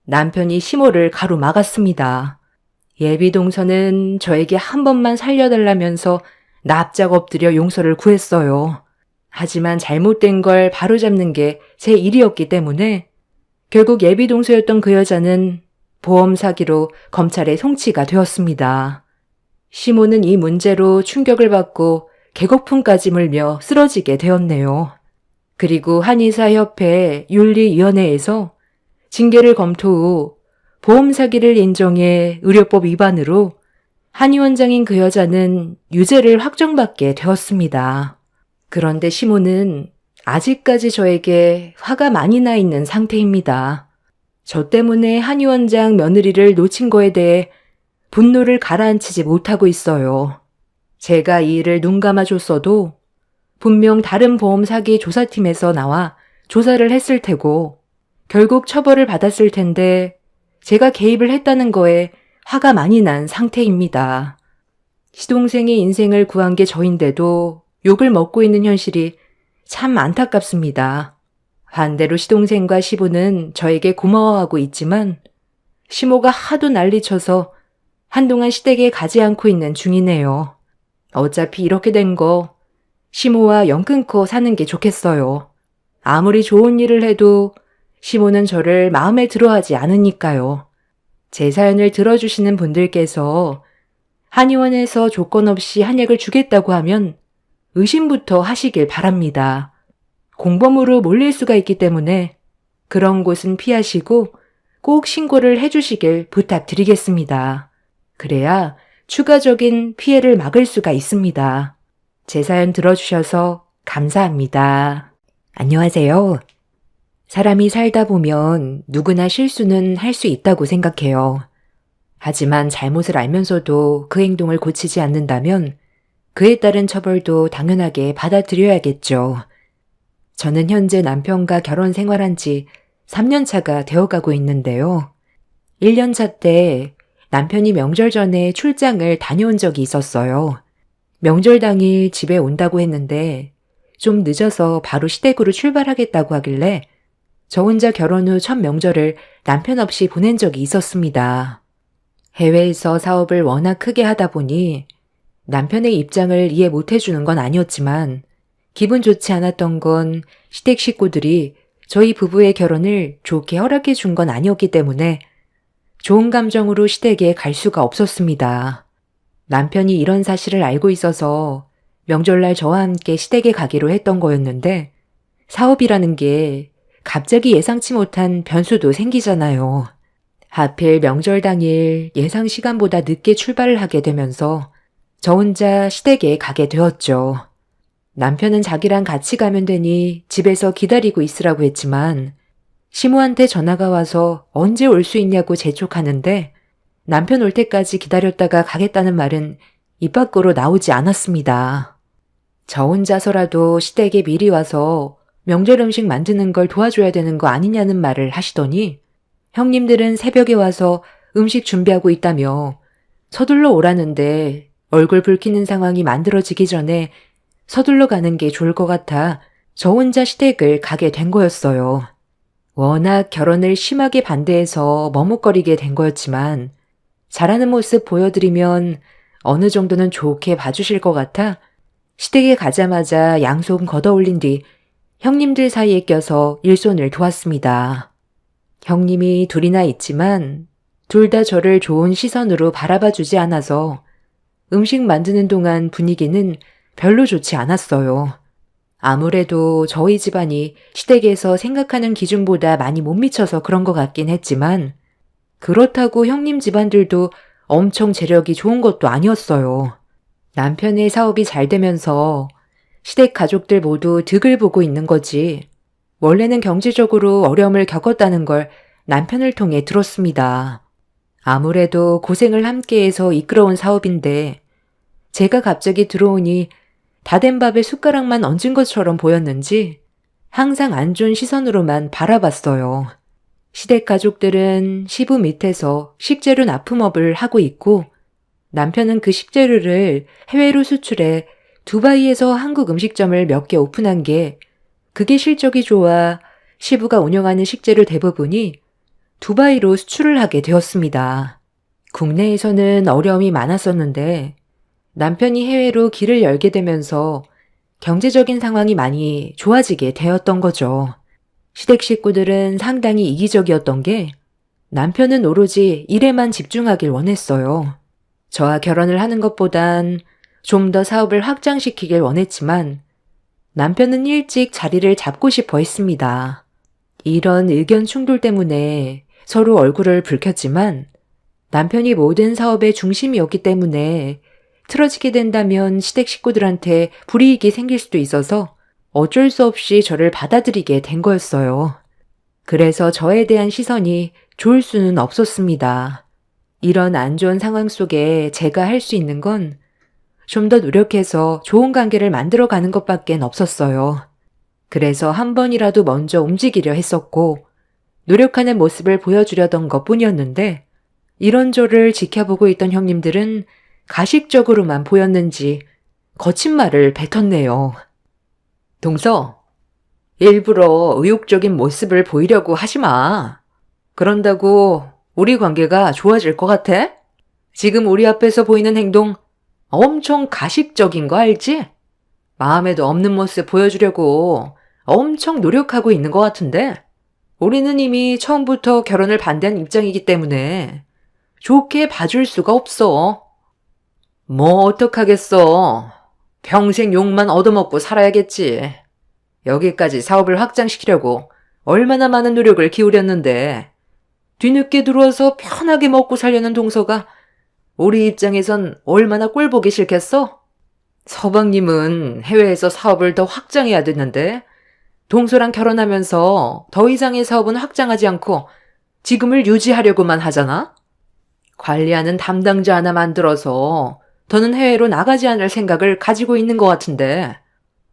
남편이 시모를 가로막았습니다. 예비동서는 저에게 한 번만 살려달라면서 납작 엎드려 용서를 구했어요. 하지만 잘못된 걸 바로잡는 게 제 일이었기 때문에 결국 예비동서였던 그 여자는 보험 사기로 검찰에 송치가 되었습니다. 시모는 이 문제로 충격을 받고 개거품까지 물며 쓰러지게 되었네요. 그리고 한의사협회 윤리위원회에서 징계를 검토 후 보험 사기를 인정해 의료법 위반으로 한 위원장인 그 여자는 유죄를 확정받게 되었습니다. 그런데 시모는 아직까지 저에게 화가 많이 나 있는 상태입니다. 저 때문에 한 위원장 며느리를 놓친 거에 대해 분노를 가라앉히지 못하고 있어요. 제가 이 일을 눈 감아줬어도 분명 다른 보험 사기 조사팀에서 나와 조사를 했을 테고 결국 처벌을 받았을 텐데 제가 개입을 했다는 거에 화가 많이 난 상태입니다. 시동생의 인생을 구한 게 저인데도 욕을 먹고 있는 현실이 참 안타깝습니다. 반대로 시동생과 시부는 저에게 고마워하고 있지만 시모가 하도 난리쳐서 한동안 시댁에 가지 않고 있는 중이네요. 어차피 이렇게 된 거 시모와 연 끊고 사는 게 좋겠어요. 아무리 좋은 일을 해도 시모는 저를 마음에 들어하지 않으니까요. 제 사연을 들어주시는 분들께서 한의원에서 조건 없이 한약을 주겠다고 하면 의심부터 하시길 바랍니다. 공범으로 몰릴 수가 있기 때문에 그런 곳은 피하시고 꼭 신고를 해주시길 부탁드리겠습니다. 그래야 추가적인 피해를 막을 수가 있습니다. 제 사연 들어주셔서 감사합니다. 안녕하세요. 사람이 살다 보면 누구나 실수는 할 수 있다고 생각해요. 하지만 잘못을 알면서도 그 행동을 고치지 않는다면 그에 따른 처벌도 당연하게 받아들여야겠죠. 저는 현재 남편과 결혼 생활한 지 3년 차가 되어가고 있는데요. 1년 차 때 남편이 명절 전에 출장을 다녀온 적이 있었어요. 명절 당일 집에 온다고 했는데 좀 늦어서 바로 시댁으로 출발하겠다고 하길래 저 혼자 결혼 후 첫 명절을 남편 없이 보낸 적이 있었습니다. 해외에서 사업을 워낙 크게 하다 보니 남편의 입장을 이해 못 해주는 건 아니었지만 기분 좋지 않았던 건 시댁 식구들이 저희 부부의 결혼을 좋게 허락해 준 건 아니었기 때문에 좋은 감정으로 시댁에 갈 수가 없었습니다. 남편이 이런 사실을 알고 있어서 명절날 저와 함께 시댁에 가기로 했던 거였는데 사업이라는 게 갑자기 예상치 못한 변수도 생기잖아요. 하필 명절 당일 예상 시간보다 늦게 출발을 하게 되면서 저 혼자 시댁에 가게 되었죠. 남편은 자기랑 같이 가면 되니 집에서 기다리고 있으라고 했지만 시모한테 전화가 와서 언제 올 수 있냐고 재촉하는데 남편 올 때까지 기다렸다가 가겠다는 말은 입 밖으로 나오지 않았습니다. 저 혼자서라도 시댁에 미리 와서 명절 음식 만드는 걸 도와줘야 되는 거 아니냐는 말을 하시더니 형님들은 새벽에 와서 음식 준비하고 있다며 서둘러 오라는데 얼굴 붉히는 상황이 만들어지기 전에 서둘러 가는 게 좋을 것 같아 저 혼자 시댁을 가게 된 거였어요. 워낙 결혼을 심하게 반대해서 머뭇거리게 된 거였지만 잘하는 모습 보여드리면 어느 정도는 좋게 봐주실 것 같아 시댁에 가자마자 양손 걷어올린 뒤 형님들 사이에 껴서 일손을 도왔습니다. 형님이 둘이나 있지만 둘 다 저를 좋은 시선으로 바라봐 주지 않아서 음식 만드는 동안 분위기는 별로 좋지 않았어요. 아무래도 저희 집안이 시댁에서 생각하는 기준보다 많이 못 미쳐서 그런 것 같긴 했지만 그렇다고 형님 집안들도 엄청 재력이 좋은 것도 아니었어요. 남편의 사업이 잘 되면서 시댁 가족들 모두 득을 보고 있는 거지. 원래는 경제적으로 어려움을 겪었다는 걸 남편을 통해 들었습니다. 아무래도 고생을 함께해서 이끌어온 사업인데 제가 갑자기 들어오니 다 된 밥에 숟가락만 얹은 것처럼 보였는지 항상 안 좋은 시선으로만 바라봤어요. 시댁 가족들은 시부 밑에서 식재료 납품업을 하고 있고 남편은 그 식재료를 해외로 수출해 두바이에서 한국 음식점을 몇 개 오픈한 게 그게 실적이 좋아 시부가 운영하는 식재료 대부분이 두바이로 수출을 하게 되었습니다. 국내에서는 어려움이 많았었는데 남편이 해외로 길을 열게 되면서 경제적인 상황이 많이 좋아지게 되었던 거죠. 시댁 식구들은 상당히 이기적이었던 게 남편은 오로지 일에만 집중하길 원했어요. 저와 결혼을 하는 것보단 좀 더 사업을 확장시키길 원했지만 남편은 일찍 자리를 잡고 싶어 했습니다. 이런 의견 충돌 때문에 서로 얼굴을 붉혔지만 남편이 모든 사업의 중심이었기 때문에 틀어지게 된다면 시댁 식구들한테 불이익이 생길 수도 있어서 어쩔 수 없이 저를 받아들이게 된 거였어요. 그래서 저에 대한 시선이 좋을 수는 없었습니다. 이런 안 좋은 상황 속에 제가 할 수 있는 건 좀 더 노력해서 좋은 관계를 만들어 가는 것밖엔 없었어요. 그래서 한 번이라도 먼저 움직이려 했었고 노력하는 모습을 보여주려던 것뿐이었는데 이런 저를 지켜보고 있던 형님들은 가식적으로만 보였는지 거친 말을 뱉었네요. 동서, 일부러 의욕적인 모습을 보이려고 하지 마. 그런다고 우리 관계가 좋아질 것 같아? 지금 우리 앞에서 보이는 행동 엄청 가식적인 거 알지? 마음에도 없는 모습 보여주려고 엄청 노력하고 있는 것 같은데 우리는 이미 처음부터 결혼을 반대한 입장이기 때문에 좋게 봐줄 수가 없어. 뭐 어떡하겠어. 평생 욕만 얻어먹고 살아야겠지. 여기까지 사업을 확장시키려고 얼마나 많은 노력을 기울였는데 뒤늦게 들어와서 편하게 먹고 살려는 동서가 우리 입장에선 얼마나 꼴보기 싫겠어? 서방님은 해외에서 사업을 더 확장해야 되는데 동서랑 결혼하면서 더 이상의 사업은 확장하지 않고 지금을 유지하려고만 하잖아? 관리하는 담당자 하나 만들어서 더는 해외로 나가지 않을 생각을 가지고 있는 것 같은데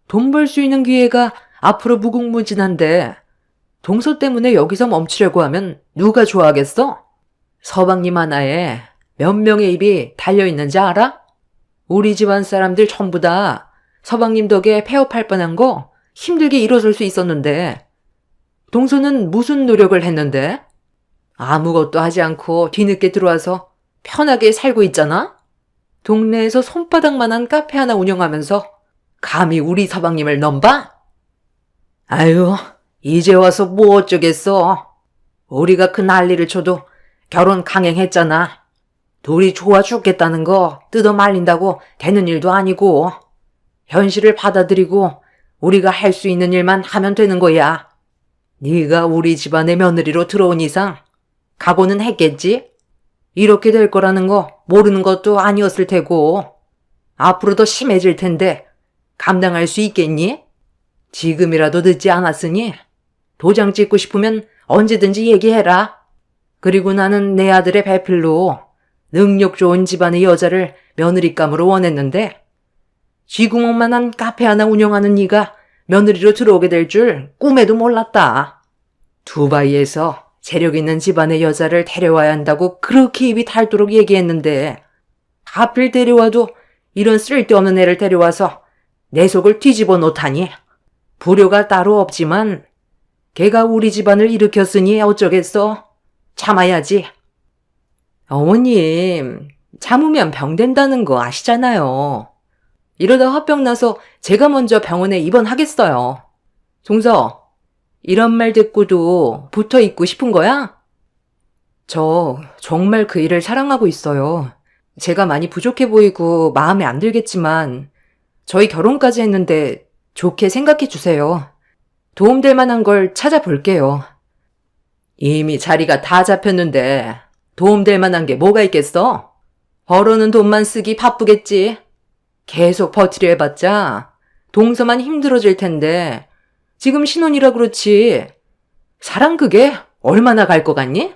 돈 벌 수 있는 기회가 앞으로 무궁무진한데 동서 때문에 여기서 멈추려고 하면 누가 좋아하겠어? 서방님 하나에 몇 명의 입이 달려있는지 알아? 우리 집안 사람들 전부 다 서방님 덕에 폐업할 뻔한 거 힘들게 일어설 수 있었는데 동서는 무슨 노력을 했는데? 아무것도 하지 않고 뒤늦게 들어와서 편하게 살고 있잖아? 동네에서 손바닥만한 카페 하나 운영하면서 감히 우리 서방님을 넘봐? 아유, 이제 와서 뭐 어쩌겠어. 우리가 그 난리를 쳐도 결혼 강행했잖아. 둘이 좋아 죽겠다는 거 뜯어 말린다고 되는 일도 아니고 현실을 받아들이고 우리가 할 수 있는 일만 하면 되는 거야. 네가 우리 집안의 며느리로 들어온 이상 각오는 했겠지? 이렇게 될 거라는 거 모르는 것도 아니었을 테고 앞으로 더 심해질 텐데 감당할 수 있겠니? 지금이라도 늦지 않았으니 도장 찍고 싶으면 언제든지 얘기해라. 그리고 나는 내 아들의 배필로 능력 좋은 집안의 여자를 며느리감으로 원했는데 쥐구멍만한 카페 하나 운영하는 네가 며느리로 들어오게 될 줄 꿈에도 몰랐다. 두바이에서 재력 있는 집안의 여자를 데려와야 한다고 그렇게 입이 닳도록 얘기했는데 하필 데려와도 이런 쓸데없는 애를 데려와서 내 속을 뒤집어 놓다니. 불효가 따로 없지만 걔가 우리 집안을 일으켰으니 어쩌겠어. 참아야지. 어머님, 참으면 병된다는 거 아시잖아요. 이러다 화병 나서 제가 먼저 병원에 입원하겠어요. 동서, 이런 말 듣고도 붙어 있고 싶은 거야? 저 정말 그 일을 사랑하고 있어요. 제가 많이 부족해 보이고 마음에 안 들겠지만 저희 결혼까지 했는데 좋게 생각해 주세요. 도움될 만한 걸 찾아볼게요. 이미 자리가 다 잡혔는데 도움될 만한 게 뭐가 있겠어? 벌어는 돈만 쓰기 바쁘겠지. 계속 버티려 해봤자 동서만 힘들어질 텐데 지금 신혼이라 그렇지. 사랑 그게 얼마나 갈 것 같니?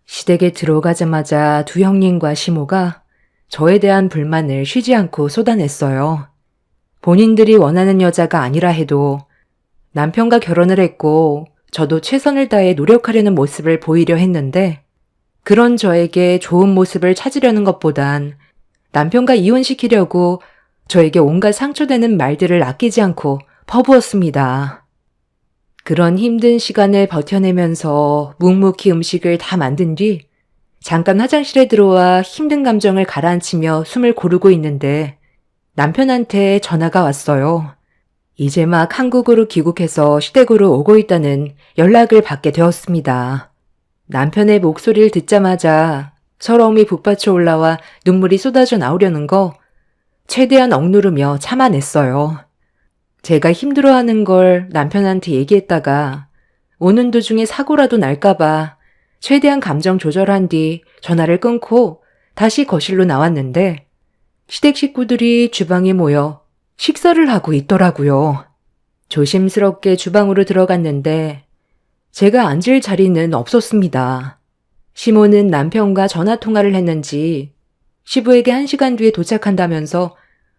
시댁에 들어가자마자 두 형님과 시모가 저에 대한 불만을 쉬지 않고 쏟아냈어요. 본인들이 원하는 여자가 아니라 해도 남편과 결혼을 했고 저도 최선을 다해 노력하려는 모습을 보이려 했는데 그런 저에게 좋은 모습을 찾으려는 것보단 남편과 이혼시키려고 저에게 온갖 상처되는 말들을 아끼지 않고 퍼부었습니다. 그런 힘든 시간을 버텨내면서 묵묵히 음식을 다 만든 뒤 잠깐 화장실에 들어와 힘든 감정을 가라앉히며 숨을 고르고 있는데 남편한테 전화가 왔어요. 이제 막 한국으로 귀국해서 시댁으로 오고 있다는 연락을 받게 되었습니다. 남편의 목소리를 듣자마자 서러움이 북받쳐 올라와 눈물이 쏟아져 나오려는 거 최대한 억누르며 참아냈어요. 제가 힘들어하는 걸 남편한테 얘기했다가 오는 도중에 사고라도 날까봐 최대한 감정 조절한 뒤 전화를 끊고 다시 거실로 나왔는데 시댁 식구들이 주방에 모여 식사를 하고 있더라고요. 조심스럽게 주방으로 들어갔는데 제가 앉을 자리는 없었습니다. 시모는 남편과 전화 통화를 했는지 시부에게 1시간 뒤에 도착한다면서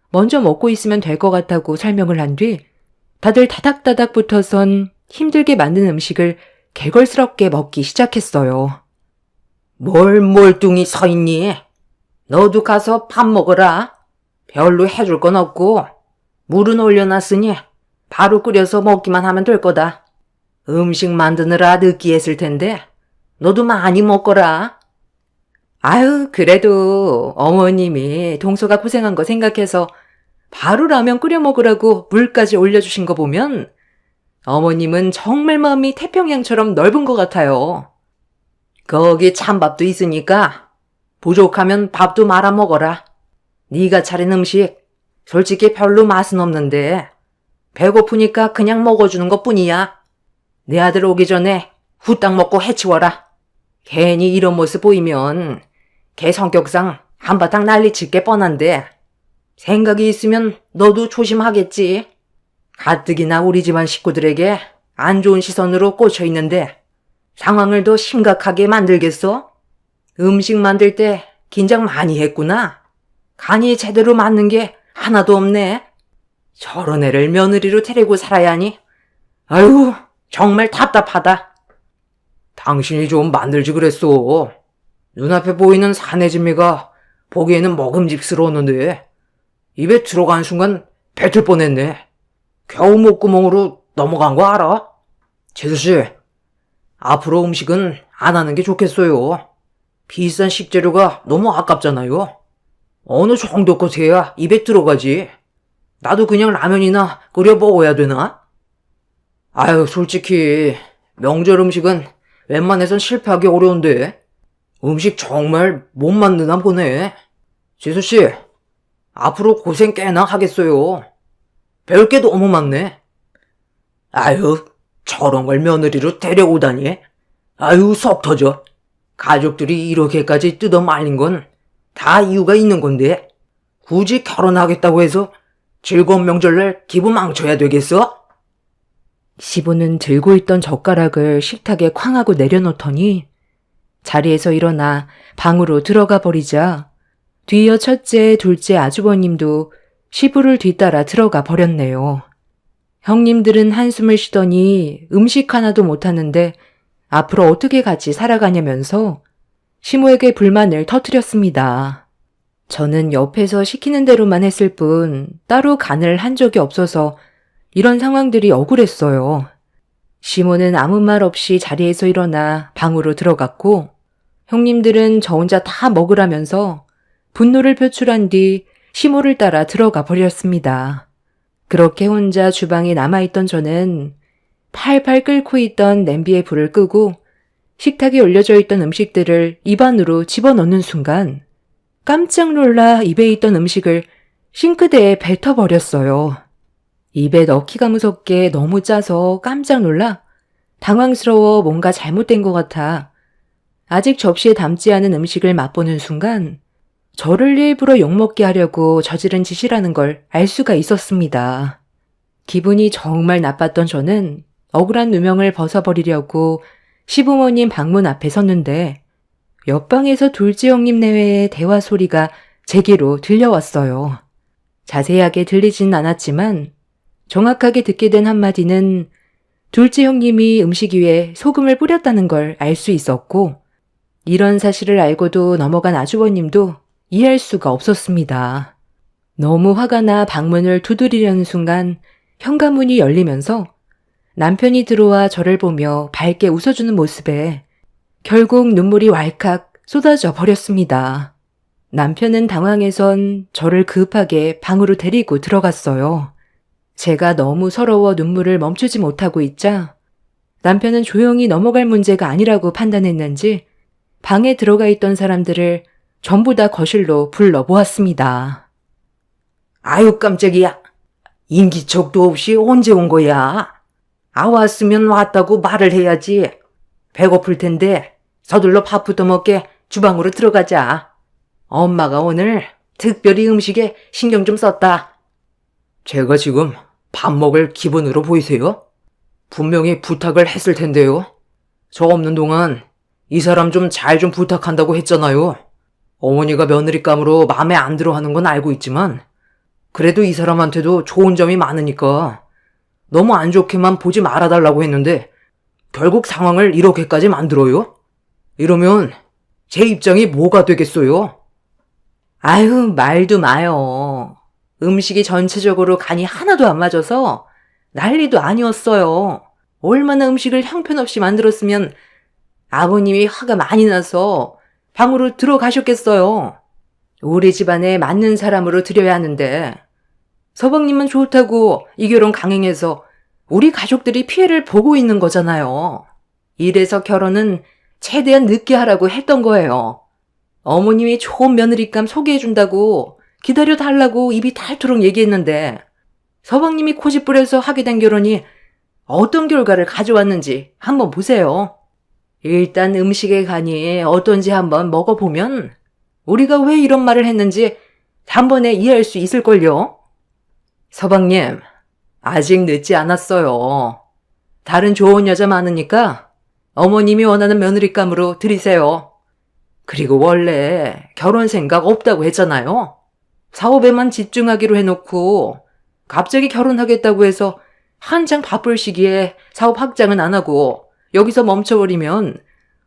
먼저 먹고 있으면 될 것 같다고 설명을 한 뒤 다들 다닥다닥 붙어선 힘들게 만든 음식을 개걸스럽게 먹기 시작했어요. 뭘 몰뚱히 서 있니? 너도 가서 밥 먹어라. 별로 해줄 건 없고 물은 올려놨으니 바로 끓여서 먹기만 하면 될 거다. 음식 만드느라 느끼했을 텐데 너도 많이 먹거라. 아유, 그래도 어머님이 동서가 고생한 거 생각해서 바로 라면 끓여 먹으라고 물까지 올려주신 거 보면 어머님은 정말 마음이 태평양처럼 넓은 것 같아요. 거기 찬밥도 있으니까 부족하면 밥도 말아 먹어라. 네가 차린 음식 솔직히 별로 맛은 없는데 배고프니까 그냥 먹어주는 것뿐이야. 내 아들 오기 전에 후딱 먹고 해치워라. 괜히 이런 모습 보이면 걔 성격상 한바탕 난리칠 게 뻔한데 생각이 있으면 너도 조심하겠지. 가뜩이나 우리 집안 식구들에게 안 좋은 시선으로 꽂혀 있는데 상황을 더 심각하게 만들겠어? 음식 만들 때 긴장 많이 했구나. 간이 제대로 맞는 게 하나도 없네. 저런 애를 며느리로 데리고 살아야 하니? 아유, 정말 답답하다. 당신이 좀 만들지 그랬어. 눈앞에 보이는 사내진미가 보기에는 먹음직스러웠는데 입에 들어간 순간 뱉을 뻔했네. 겨우 목구멍으로 넘어간 거 알아? 재수씨, 앞으로 음식은 안 하는 게 좋겠어요. 비싼 식재료가 너무 아깝잖아요. 어느 정도껏 해야 입에 들어가지. 나도 그냥 라면이나 끓여 먹어야 되나? 아유, 솔직히 명절 음식은 웬만해선 실패하기 어려운데 음식 정말 못 만드나 보네. 지수씨, 앞으로 고생 꽤나 하겠어요. 배울 게 너무 많네. 아유, 저런 걸 며느리로 데려오다니. 아유, 속 터져. 가족들이 이렇게까지 뜯어 말린 건 다 이유가 있는 건데 굳이 결혼하겠다고 해서 즐거운 명절날 기분 망쳐야 되겠어? 시부는 들고 있던 젓가락을 식탁에 쾅 하고 내려놓더니 자리에서 일어나 방으로 들어가 버리자 뒤이어 첫째, 둘째 아주버님도 시부를 뒤따라 들어가 버렸네요. 형님들은 한숨을 쉬더니 음식 하나도 못하는데 앞으로 어떻게 같이 살아가냐면서 시모에게 불만을 터뜨렸습니다. 저는 옆에서 시키는 대로만 했을 뿐 따로 간을 한 적이 없어서 이런 상황들이 억울했어요. 시모는 아무 말 없이 자리에서 일어나 방으로 들어갔고 형님들은 저 혼자 다 먹으라면서 분노를 표출한 뒤 시모를 따라 들어가 버렸습니다. 그렇게 혼자 주방에 남아있던 저는 팔팔 끓고 있던 냄비에 불을 끄고 식탁에 올려져 있던 음식들을 입안으로 집어넣는 순간 깜짝 놀라 입에 있던 음식을 싱크대에 뱉어버렸어요. 입에 넣기가 무섭게 너무 짜서 깜짝 놀라 당황스러워 뭔가 잘못된 것 같아 아직 접시에 담지 않은 음식을 맛보는 순간 저를 일부러 욕먹게 하려고 저지른 짓이라는 걸 알 수가 있었습니다. 기분이 정말 나빴던 저는 억울한 누명을 벗어버리려고 시부모님 방문 앞에 섰는데 옆방에서 둘째 형님 내외의 대화 소리가 제게로 들려왔어요. 자세하게 들리진 않았지만 정확하게 듣게 된 한마디는 둘째 형님이 음식 위에 소금을 뿌렸다는 걸 알 수 있었고 이런 사실을 알고도 넘어간 아주버님도 이해할 수가 없었습니다. 너무 화가 나 방문을 두드리려는 순간 현관문이 열리면서 남편이 들어와 저를 보며 밝게 웃어주는 모습에 결국 눈물이 왈칵 쏟아져 버렸습니다. 남편은 당황해선 저를 급하게 방으로 데리고 들어갔어요. 제가 너무 서러워 눈물을 멈추지 못하고 있자 남편은 조용히 넘어갈 문제가 아니라고 판단했는지 방에 들어가 있던 사람들을 전부 다 거실로 불러보았습니다. 아유, 깜짝이야. 인기척도 없이 언제 온 거야? 왔으면 왔다고 말을 해야지. 배고플 텐데 서둘러 밥부터 먹게 주방으로 들어가자. 엄마가 오늘 특별히 음식에 신경 좀 썼다. 제가 지금 밥 먹을 기분으로 보이세요? 분명히 부탁을 했을 텐데요. 저 없는 동안 이 사람 좀 잘 좀 부탁한다고 했잖아요. 어머니가 며느리감으로 마음에 안 들어 하는 건 알고 있지만 그래도 이 사람한테도 좋은 점이 많으니까 너무 안 좋게만 보지 말아달라고 했는데 결국 상황을 이렇게까지 만들어요? 이러면 제 입장이 뭐가 되겠어요? 아유, 말도 마요. 음식이 전체적으로 간이 하나도 안 맞아서 난리도 아니었어요. 얼마나 음식을 형편없이 만들었으면 아버님이 화가 많이 나서 방으로 들어가셨겠어요. 우리 집안에 맞는 사람으로 드려야 하는데 서방님은 좋다고 이 결혼 강행해서 우리 가족들이 피해를 보고 있는 거잖아요. 이래서 결혼은 최대한 늦게 하라고 했던 거예요. 어머님이 좋은 며느리감 소개해준다고 기다려달라고 입이 닳도록 얘기했는데 서방님이 고집부려서 하게 된 결혼이 어떤 결과를 가져왔는지 한번 보세요. 일단 음식의 간이 어떤지 한번 먹어보면 우리가 왜 이런 말을 했는지 단번에 이해할 수 있을걸요. 서방님, 아직 늦지 않았어요. 다른 좋은 여자 많으니까 어머님이 원하는 며느리감으로 드리세요. 그리고 원래 결혼 생각 없다고 했잖아요. 사업에만 집중하기로 해놓고 갑자기 결혼하겠다고 해서 한창 바쁠 시기에 사업 확장은 안 하고 여기서 멈춰버리면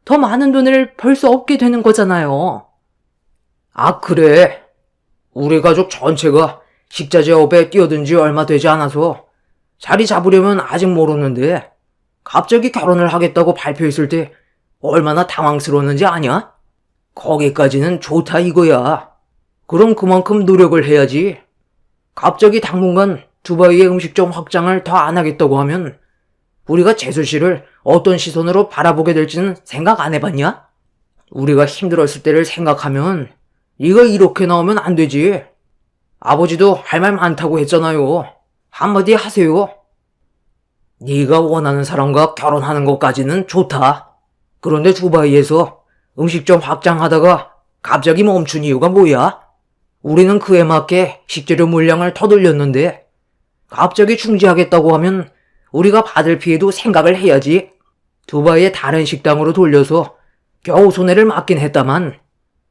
더 많은 돈을 벌 수 없게 되는 거잖아요. 아, 그래. 우리 가족 전체가 식자재업에 뛰어든 지 얼마 되지 않아서 자리 잡으려면 아직 모르는데 갑자기 결혼을 하겠다고 발표했을 때 얼마나 당황스러웠는지 아냐? 거기까지는 좋다 이거야. 그럼 그만큼 노력을 해야지. 갑자기 당분간 두바이의 음식점 확장을 더 안 하겠다고 하면 우리가 재수 씨를 어떤 시선으로 바라보게 될지는 생각 안 해봤냐? 우리가 힘들었을 때를 생각하면 네가 이렇게 나오면 안 되지. 아버지도 할 말 많다고 했잖아요. 한마디 하세요. 네가 원하는 사람과 결혼하는 것까지는 좋다. 그런데 두바이에서 음식점 확장하다가 갑자기 멈춘 이유가 뭐야? 우리는 그에 맞게 식재료 물량을 더 늘렸는데 갑자기 중지하겠다고 하면 우리가 받을 피해도 생각을 해야지. 두바이의 다른 식당으로 돌려서 겨우 손해를 막긴 했다만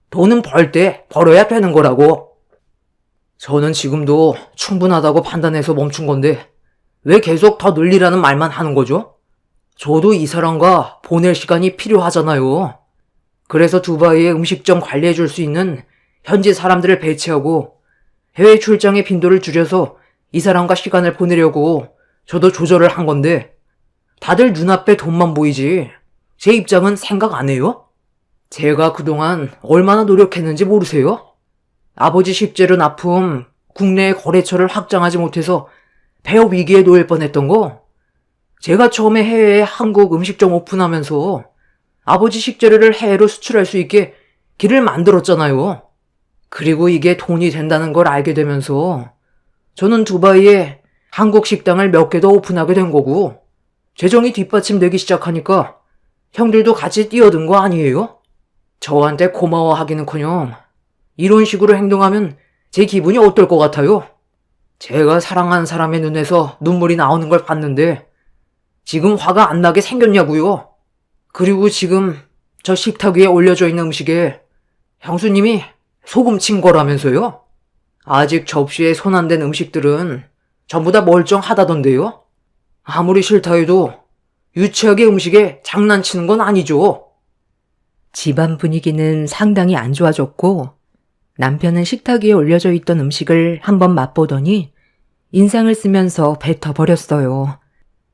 돈은 벌 때 벌어야 되는 거라고. 저는 지금도 충분하다고 판단해서 멈춘 건데 왜 계속 더 늘리라는 말만 하는 거죠? 저도 이 사람과 보낼 시간이 필요하잖아요. 그래서 두바이에 음식점 관리해 줄 수 있는 현지 사람들을 배치하고 해외 출장의 빈도를 줄여서 이 사람과 시간을 보내려고 저도 조절을 한 건데 다들 눈앞에 돈만 보이지 제 입장은 생각 안 해요? 제가 그동안 얼마나 노력했는지 모르세요? 아버지 식재료 납품, 국내의 거래처를 확장하지 못해서 폐업 위기에 놓일 뻔했던 거 제가 처음에 해외에 한국 음식점 오픈하면서 아버지 식재료를 해외로 수출할 수 있게 길을 만들었잖아요. 그리고 이게 돈이 된다는 걸 알게 되면서 저는 두바이에 한국 식당을 몇 개 더 오픈하게 된 거고 재정이 뒷받침되기 시작하니까 형들도 같이 뛰어든 거 아니에요? 저한테 고마워하기는커녕 이런 식으로 행동하면 제 기분이 어떨 것 같아요? 제가 사랑하는 사람의 눈에서 눈물이 나오는 걸 봤는데 지금 화가 안 나게 생겼냐고요? 그리고 지금 저 식탁 위에 올려져 있는 음식에 형수님이 소금 친 거라면서요? 아직 접시에 손 안 댄 음식들은 전부 다 멀쩡하다던데요? 아무리 싫다 해도 유치하게 음식에 장난치는 건 아니죠. 집안 분위기는 상당히 안 좋아졌고 남편은 식탁 위에 올려져 있던 음식을 한번 맛보더니 인상을 쓰면서 뱉어버렸어요.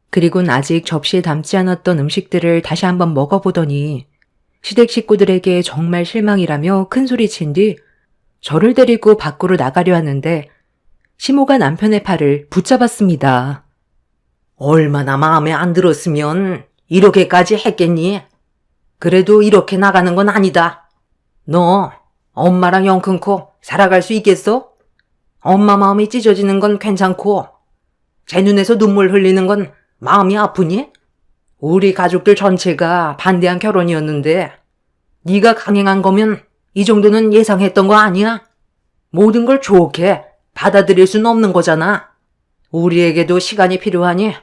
그리곤 아직 접시에 담지 않았던 음식들을 다시 한번 먹어보더니 시댁 식구들에게 정말 실망이라며 큰소리친 뒤 저를 데리고 밖으로 나가려 하는데 시모가 남편의 팔을 붙잡았습니다. 얼마나 마음에 안 들었으면 이렇게까지 했겠니? 그래도 이렇게 나가는 건 아니다. 너 엄마랑 영 끊고 살아갈 수 있겠어? 엄마 마음이 찢어지는 건 괜찮고 제 눈에서 눈물 흘리는 건 마음이 아프니? 우리 가족들 전체가 반대한 결혼이었는데 네가 강행한 거면 이 정도는 예상했던 거 아니야? 모든 걸 좋게 받아들일 수는 없는 거잖아. 우리에게도 시간이 필요하니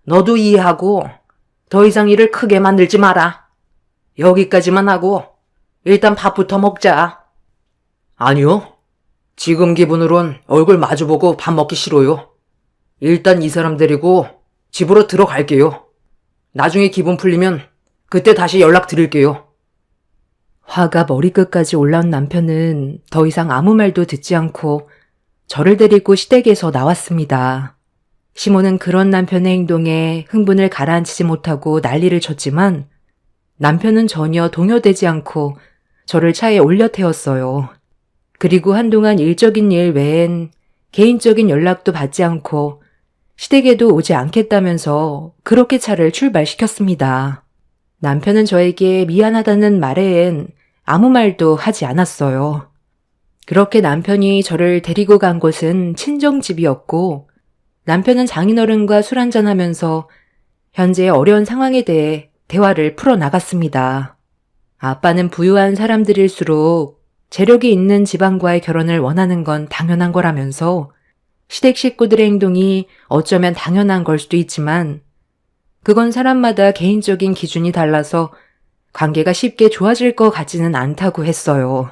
너도 이해하고 더 이상 일을 크게 만들지 마라. 여기까지만 하고 일단 밥부터 먹자. 아니요. 지금 기분으론 얼굴 마주보고 밥 먹기 싫어요. 일단 이 사람 데리고 집으로 들어갈게요. 나중에 기분 풀리면 그때 다시 연락드릴게요. 화가 머리끝까지 올라온 남편은 더 이상 아무 말도 듣지 않고 저를 데리고 시댁에서 나왔습니다. 시모는 그런 남편의 행동에 흥분을 가라앉히지 못하고 난리를 쳤지만 남편은 전혀 동요되지 않고 저를 차에 올려 태웠어요. 그리고 한동안 일적인 일 외엔 개인적인 연락도 받지 않고 시댁에도 오지 않겠다면서 그렇게 차를 출발시켰습니다. 남편은 저에게 미안하다는 말에엔 아무 말도 하지 않았어요. 그렇게 남편이 저를 데리고 간 곳은 친정집이었고 남편은 장인어른과 술 한잔하면서 현재의 어려운 상황에 대해 대화를 풀어나갔습니다. 아빠는 부유한 사람들일수록 재력이 있는 집안과의 결혼을 원하는 건 당연한 거라면서 시댁 식구들의 행동이 어쩌면 당연한 걸 수도 있지만 그건 사람마다 개인적인 기준이 달라서 관계가 쉽게 좋아질 것 같지는 않다고 했어요.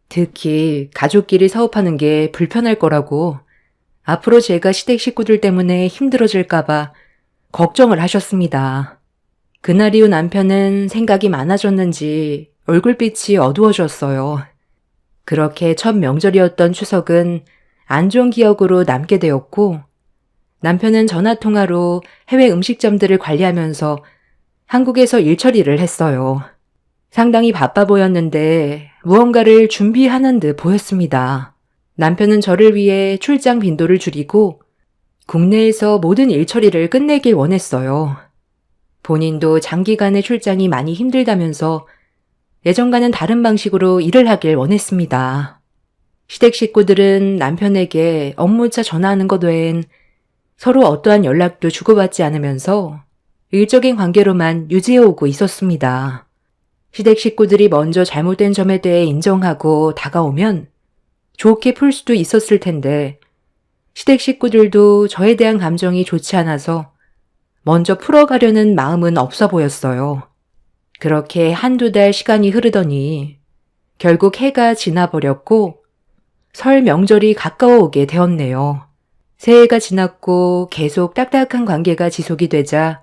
특히 가족끼리 사업하는 게 불편할 거라고 앞으로 제가 시댁 식구들 때문에 힘들어질까봐 걱정을 하셨습니다. 그날 이후 남편은 생각이 많아졌는지 얼굴빛이 어두워졌어요. 그렇게 첫 명절이었던 추석은 안 좋은 기억으로 남게 되었고 남편은 전화통화로 해외 음식점들을 관리하면서 한국에서 일 처리를 했어요. 상당히 바빠 보였는데 무언가를 준비하는 듯 보였습니다. 남편은 저를 위해 출장 빈도를 줄이고 국내에서 모든 일 처리를 끝내길 원했어요. 본인도 장기간의 출장이 많이 힘들다면서 예전과는 다른 방식으로 일을 하길 원했습니다. 시댁 식구들은 남편에게 업무차 전화하는 것 외엔 서로 어떠한 연락도 주고받지 않으면서 일적인 관계로만 유지해오고 있었습니다. 시댁 식구들이 먼저 잘못된 점에 대해 인정하고 다가오면 좋게 풀 수도 있었을 텐데 시댁 식구들도 저에 대한 감정이 좋지 않아서 먼저 풀어가려는 마음은 없어 보였어요. 그렇게 한두 달 시간이 흐르더니 결국 해가 지나버렸고 설 명절이 가까워 오게 되었네요. 새해가 지났고 계속 딱딱한 관계가 지속이 되자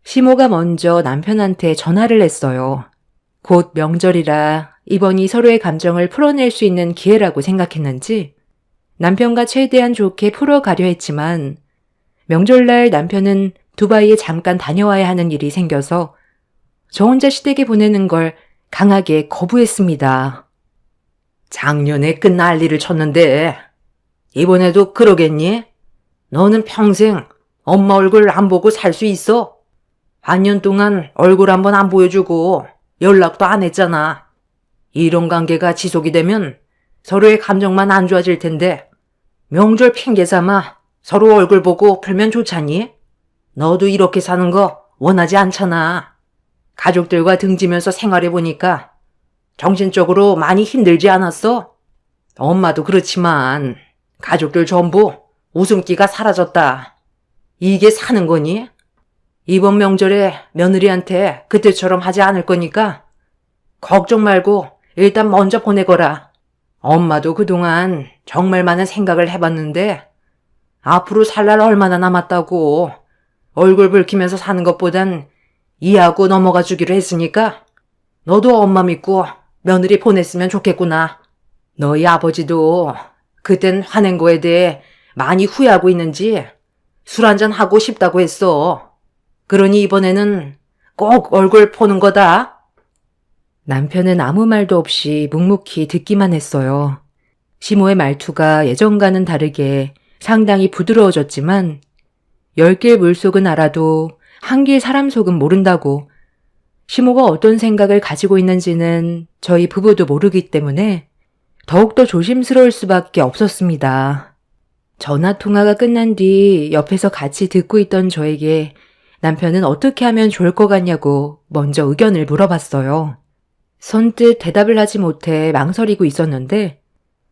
시모가 먼저 남편한테 전화를 했어요. 곧 명절이라 이번이 서로의 감정을 풀어낼 수 있는 기회라고 생각했는지 남편과 최대한 좋게 풀어가려 했지만 명절날 남편은 두바이에 잠깐 다녀와야 하는 일이 생겨서 저 혼자 시댁에 보내는 걸 강하게 거부했습니다. 작년에 그 난리를 쳤는데 이번에도 그러겠니? 너는 평생 엄마 얼굴 안 보고 살 수 있어? 반년 동안 얼굴 한번 안 보여주고 연락도 안 했잖아. 이런 관계가 지속이 되면 서로의 감정만 안 좋아질 텐데 명절 핑계 삼아 서로 얼굴 보고 풀면 좋잖니? 너도 이렇게 사는 거 원하지 않잖아. 가족들과 등지면서 생활해보니까 정신적으로 많이 힘들지 않았어? 엄마도 그렇지만 가족들 전부 웃음기가 사라졌다. 이게 사는 거니? 이번 명절에 며느리한테 그때처럼 하지 않을 거니까 걱정 말고 일단 먼저 보내거라. 엄마도 그동안 정말 많은 생각을 해봤는데 앞으로 살 날 얼마나 남았다고 얼굴 붉히면서 사는 것보단 이해하고 넘어가 주기로 했으니까 너도 엄마 믿고 며느리 보냈으면 좋겠구나. 너희 아버지도 그땐 화낸 거에 대해 많이 후회하고 있는지 술 한잔 하고 싶다고 했어. 그러니 이번에는 꼭 얼굴 보는 거다. 남편은 아무 말도 없이 묵묵히 듣기만 했어요. 시모의 말투가 예전과는 다르게 상당히 부드러워졌지만 10길 물속은 알아도 한 길 사람 속은 모른다고 시모가 어떤 생각을 가지고 있는지는 저희 부부도 모르기 때문에 더욱더 조심스러울 수밖에 없었습니다. 전화 통화가 끝난 뒤 옆에서 같이 듣고 있던 저에게 남편은 어떻게 하면 좋을 것 같냐고 먼저 의견을 물어봤어요. 선뜻 대답을 하지 못해 망설이고 있었는데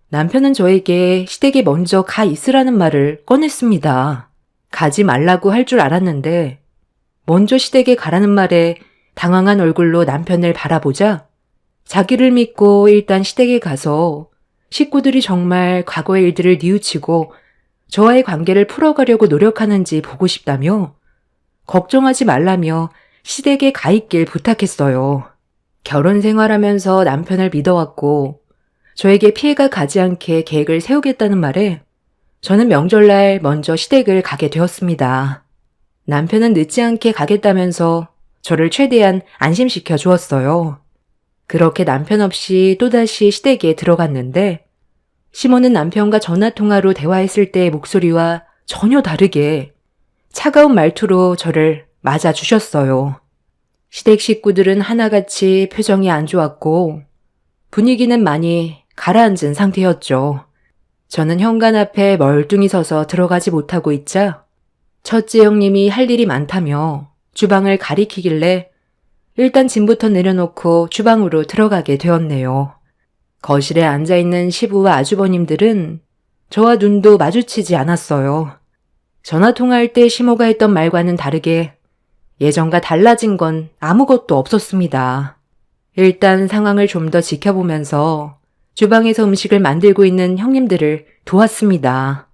남편은 저에게 시댁에 먼저 가 있으라는 말을 꺼냈습니다. 가지 말라고 할 줄 알았는데 먼저 시댁에 가라는 말에 당황한 얼굴로 남편을 바라보자 자기를 믿고 일단 시댁에 가서 식구들이 정말 과거의 일들을 뉘우치고 저와의 관계를 풀어가려고 노력하는지 보고 싶다며 걱정하지 말라며 시댁에 가 있길 부탁했어요. 결혼 생활하면서 남편을 믿어왔고 저에게 피해가 가지 않게 계획을 세우겠다는 말에 저는 명절날 먼저 시댁을 가게 되었습니다. 남편은 늦지 않게 가겠다면서 저를 최대한 안심시켜 주었어요. 그렇게 남편 없이 또다시 시댁에 들어갔는데 시모는 남편과 전화통화로 대화했을 때의 목소리와 전혀 다르게 차가운 말투로 저를 맞아주셨어요. 시댁 식구들은 하나같이 표정이 안 좋았고 분위기는 많이 가라앉은 상태였죠. 저는 현관 앞에 멀뚱히 서서 들어가지 못하고 있자 첫째 형님이 할 일이 많다며 주방을 가리키길래 일단 짐부터 내려놓고 주방으로 들어가게 되었네요. 거실에 앉아있는 시부와 아주버님들은 저와 눈도 마주치지 않았어요. 전화통화할 때 시모가 했던 말과는 다르게 예전과 달라진 건 아무것도 없었습니다. 일단 상황을 좀 더 지켜보면서 주방에서 음식을 만들고 있는 형님들을 도왔습니다.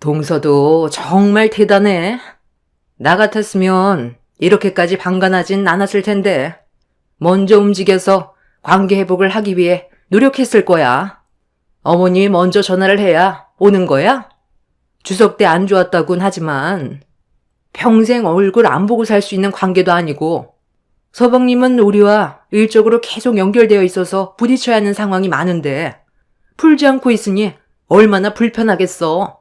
동서도 정말 대단해. 나 같았으면 이렇게까지 방관하진 않았을 텐데 먼저 움직여서 관계 회복을 하기 위해 노력했을 거야. 어머님이 먼저 전화를 해야 오는 거야? 추석 때 안 좋았다곤 하지만 평생 얼굴 안 보고 살 수 있는 관계도 아니고 서방님은 우리와 일적으로 계속 연결되어 있어서 부딪혀야 하는 상황이 많은데 풀지 않고 있으니 얼마나 불편하겠어.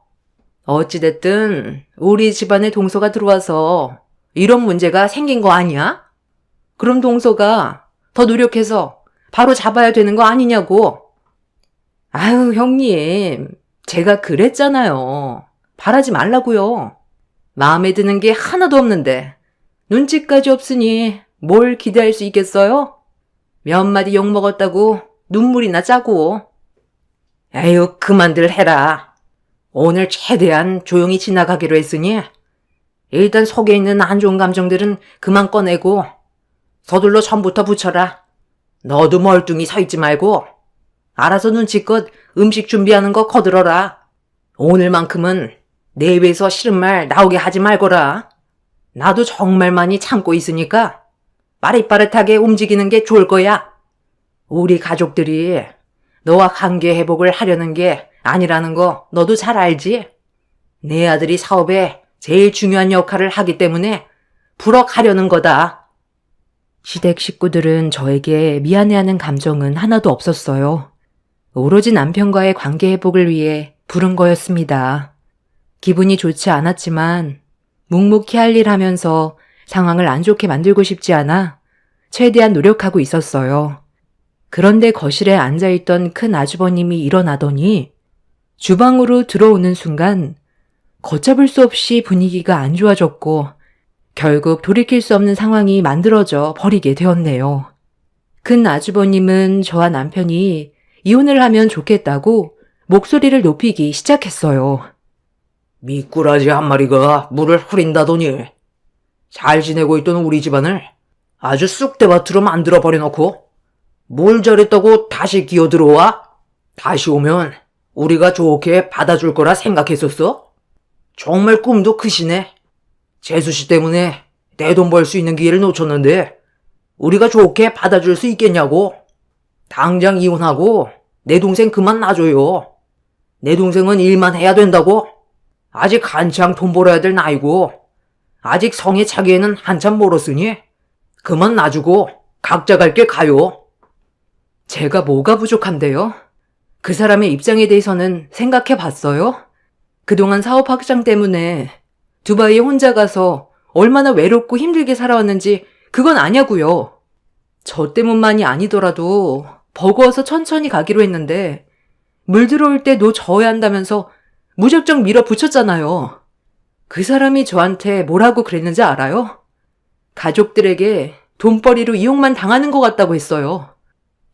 어찌됐든 우리 집안에 동서가 들어와서 이런 문제가 생긴 거 아니야? 그럼 동서가 더 노력해서 바로 잡아야 되는 거 아니냐고. 아유, 형님, 제가 그랬잖아요. 바라지 말라고요. 마음에 드는 게 하나도 없는데 눈치까지 없으니 뭘 기대할 수 있겠어요? 몇 마디 욕먹었다고 눈물이나 짜고. 에휴, 그만들 해라. 오늘 최대한 조용히 지나가기로 했으니 일단 속에 있는 안 좋은 감정들은 그만 꺼내고 서둘러 전부터 붙여라. 너도 멀뚱히 서 있지 말고 알아서 눈치껏 음식 준비하는 거 거들어라. 오늘만큼은 내 입에서 싫은 말 나오게 하지 말거라. 나도 정말 많이 참고 있으니까 빠릿빠릿하게 움직이는 게 좋을 거야. 우리 가족들이 너와 관계 회복을 하려는 게 아니라는 거 너도 잘 알지? 내 아들이 사업에 제일 중요한 역할을 하기 때문에 풀어가려는 거다. 시댁 식구들은 저에게 미안해하는 감정은 하나도 없었어요. 오로지 남편과의 관계 회복을 위해 부른 거였습니다. 기분이 좋지 않았지만 묵묵히 할 일 하면서 상황을 안 좋게 만들고 싶지 않아 최대한 노력하고 있었어요. 그런데 거실에 앉아있던 큰 아주버님이 일어나더니 주방으로 들어오는 순간 걷잡을 수 없이 분위기가 안 좋아졌고 결국 돌이킬 수 없는 상황이 만들어져 버리게 되었네요. 큰 아주버님은 저와 남편이 이혼을 하면 좋겠다고 목소리를 높이기 시작했어요. 미꾸라지 한 마리가 물을 흐린다더니 잘 지내고 있던 우리 집안을 아주 쑥대밭으로 만들어버려놓고 뭘 잘했다고 다시 기어들어와? 다시 오면 우리가 좋게 받아줄 거라 생각했었어? 정말 꿈도 크시네. 재수씨 때문에 내 돈 벌 수 있는 기회를 놓쳤는데 우리가 좋게 받아줄 수 있겠냐고. 당장 이혼하고 내 동생 그만 놔줘요. 내 동생은 일만 해야 된다고. 아직 한창 돈 벌어야 될 나이고 아직 성에 차기에는 한참 멀었으니 그만 놔주고 각자 갈 길 가요. 제가 뭐가 부족한데요? 그 사람의 입장에 대해서는 생각해 봤어요? 그동안 사업 확장 때문에 두바이에 혼자 가서 얼마나 외롭고 힘들게 살아왔는지 그건 아냐고요. 저 때문만이 아니더라도 버거워서 천천히 가기로 했는데 물 들어올 때 노 저어야 한다면서 무작정 밀어붙였잖아요. 그 사람이 저한테 뭐라고 그랬는지 알아요? 가족들에게 돈벌이로 이용만 당하는 것 같다고 했어요.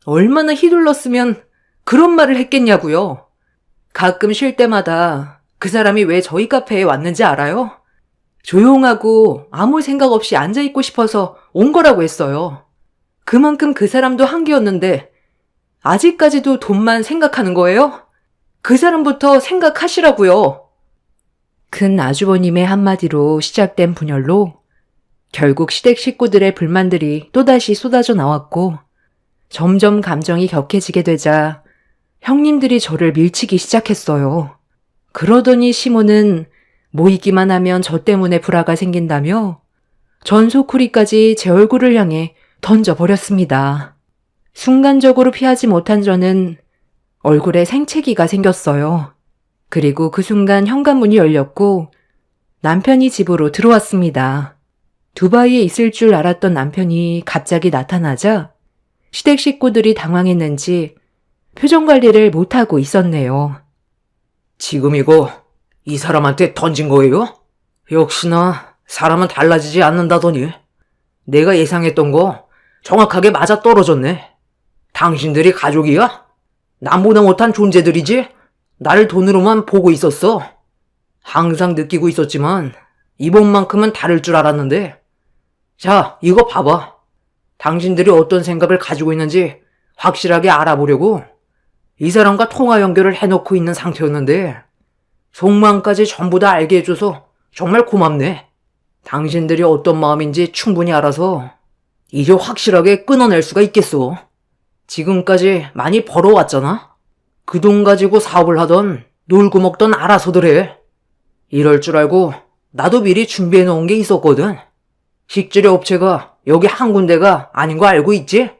얼마나 휘둘렀으면 그런 말을 했겠냐고요. 가끔 쉴 때마다 그 사람이 왜 저희 카페에 왔는지 알아요? 조용하고 아무 생각 없이 앉아있고 싶어서 온 거라고 했어요. 그만큼 그 사람도 한계였는데 아직까지도 돈만 생각하는 거예요? 그 사람부터 생각하시라고요. 큰 아주버님의 한마디로 시작된 분열로 결국 시댁 식구들의 불만들이 또다시 쏟아져 나왔고 점점 감정이 격해지게 되자 형님들이 저를 밀치기 시작했어요. 그러더니 시모는 모이기만 하면 저 때문에 불화가 생긴다며 전소쿠리까지 제 얼굴을 향해 던져버렸습니다. 순간적으로 피하지 못한 저는 얼굴에 생채기가 생겼어요. 그리고 그 순간 현관문이 열렸고 남편이 집으로 들어왔습니다. 두바이에 있을 줄 알았던 남편이 갑자기 나타나자 시댁 식구들이 당황했는지 표정 관리를 못하고 있었네요. 지금 이거 이 사람한테 던진 거예요? 역시나 사람은 달라지지 않는다더니 내가 예상했던 거 정확하게 맞아 떨어졌네. 당신들이 가족이야? 남보다 못한 존재들이지? 나를 돈으로만 보고 있었어. 항상 느끼고 있었지만 이번만큼은 다를 줄 알았는데. 자, 이거 봐봐. 당신들이 어떤 생각을 가지고 있는지 확실하게 알아보려고 이 사람과 통화 연결을 해놓고 있는 상태였는데 속마음까지 전부 다 알게 해줘서 정말 고맙네. 당신들이 어떤 마음인지 충분히 알아서 이제 확실하게 끊어낼 수가 있겠어. 지금까지 많이 벌어왔잖아? 그 돈 가지고 사업을 하던 놀고 먹던 알아서들 해. 이럴 줄 알고 나도 미리 준비해 놓은 게 있었거든. 식재료 업체가 여기 한 군데가 아닌 거 알고 있지?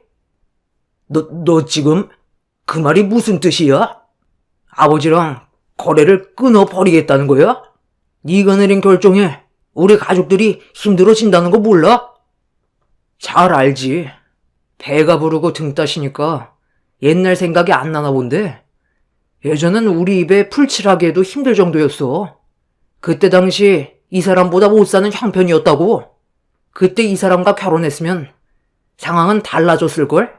너 지금 그 말이 무슨 뜻이야? 아버지랑 거래를 끊어버리겠다는 거야? 네가 내린 결정에 우리 가족들이 힘들어진다는 거 몰라? 잘 알지. 배가 부르고 등 따시니까 옛날 생각이 안 나나 본데 예전엔 우리 입에 풀칠하기에도 힘들 정도였어. 그때 당시 이 사람보다 못 사는 형편이었다고. 그때 이 사람과 결혼했으면 상황은 달라졌을걸?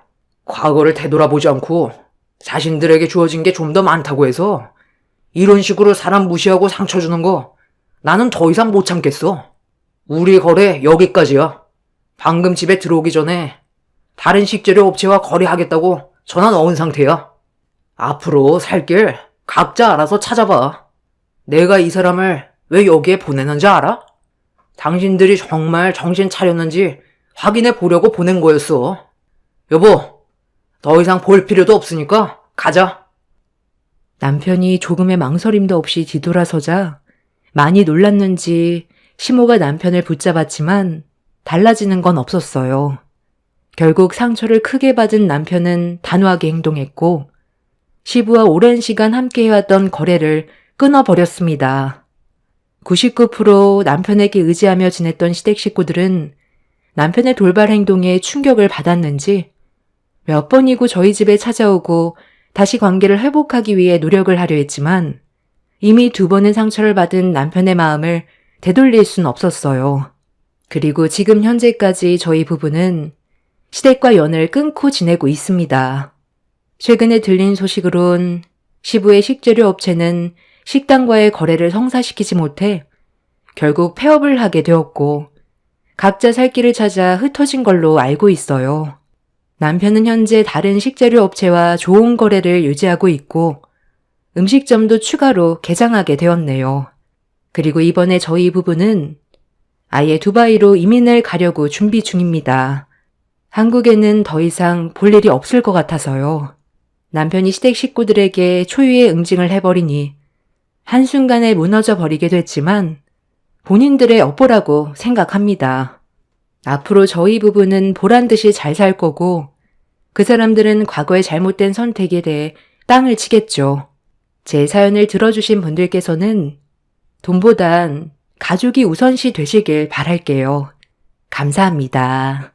과거를 되돌아보지 않고 자신들에게 주어진 게 좀 더 많다고 해서 이런 식으로 사람 무시하고 상처 주는 거 나는 더 이상 못 참겠어. 우리 거래 여기까지야. 방금 집에 들어오기 전에 다른 식재료 업체와 거래하겠다고 전화 넣은 상태야. 앞으로 살 길 각자 알아서 찾아봐. 내가 이 사람을 왜 여기에 보내는지 알아? 당신들이 정말 정신 차렸는지 확인해 보려고 보낸 거였어. 여보, 더 이상 볼 필요도 없으니까 가자. 남편이 조금의 망설임도 없이 뒤돌아서자 많이 놀랐는지 시모가 남편을 붙잡았지만 달라지는 건 없었어요. 결국 상처를 크게 받은 남편은 단호하게 행동했고 시부와 오랜 시간 함께 해왔던 거래를 끊어버렸습니다. 99% 남편에게 의지하며 지냈던 시댁 식구들은 남편의 돌발 행동에 충격을 받았는지 몇 번이고 저희 집에 찾아오고 다시 관계를 회복하기 위해 노력을 하려 했지만 이미 2번의 상처를 받은 남편의 마음을 되돌릴 순 없었어요. 그리고 지금 현재까지 저희 부부는 시댁과 연을 끊고 지내고 있습니다. 최근에 들린 소식으론 시부의 식재료 업체는 식당과의 거래를 성사시키지 못해 결국 폐업을 하게 되었고 각자 살 길을 찾아 흩어진 걸로 알고 있어요. 남편은 현재 다른 식재료 업체와 좋은 거래를 유지하고 있고 음식점도 추가로 개장하게 되었네요. 그리고 이번에 저희 부부는 아예 두바이로 이민을 가려고 준비 중입니다. 한국에는 더 이상 볼 일이 없을 것 같아서요. 남편이 시댁 식구들에게 초유의 응징을 해버리니 한순간에 무너져 버리게 됐지만 본인들의 업보라고 생각합니다. 앞으로 저희 부부는 보란듯이 잘 살 거고 그 사람들은 과거의 잘못된 선택에 대해 땅을 치겠죠. 제 사연을 들어주신 분들께서는 돈보단 가족이 우선시 되시길 바랄게요. 감사합니다.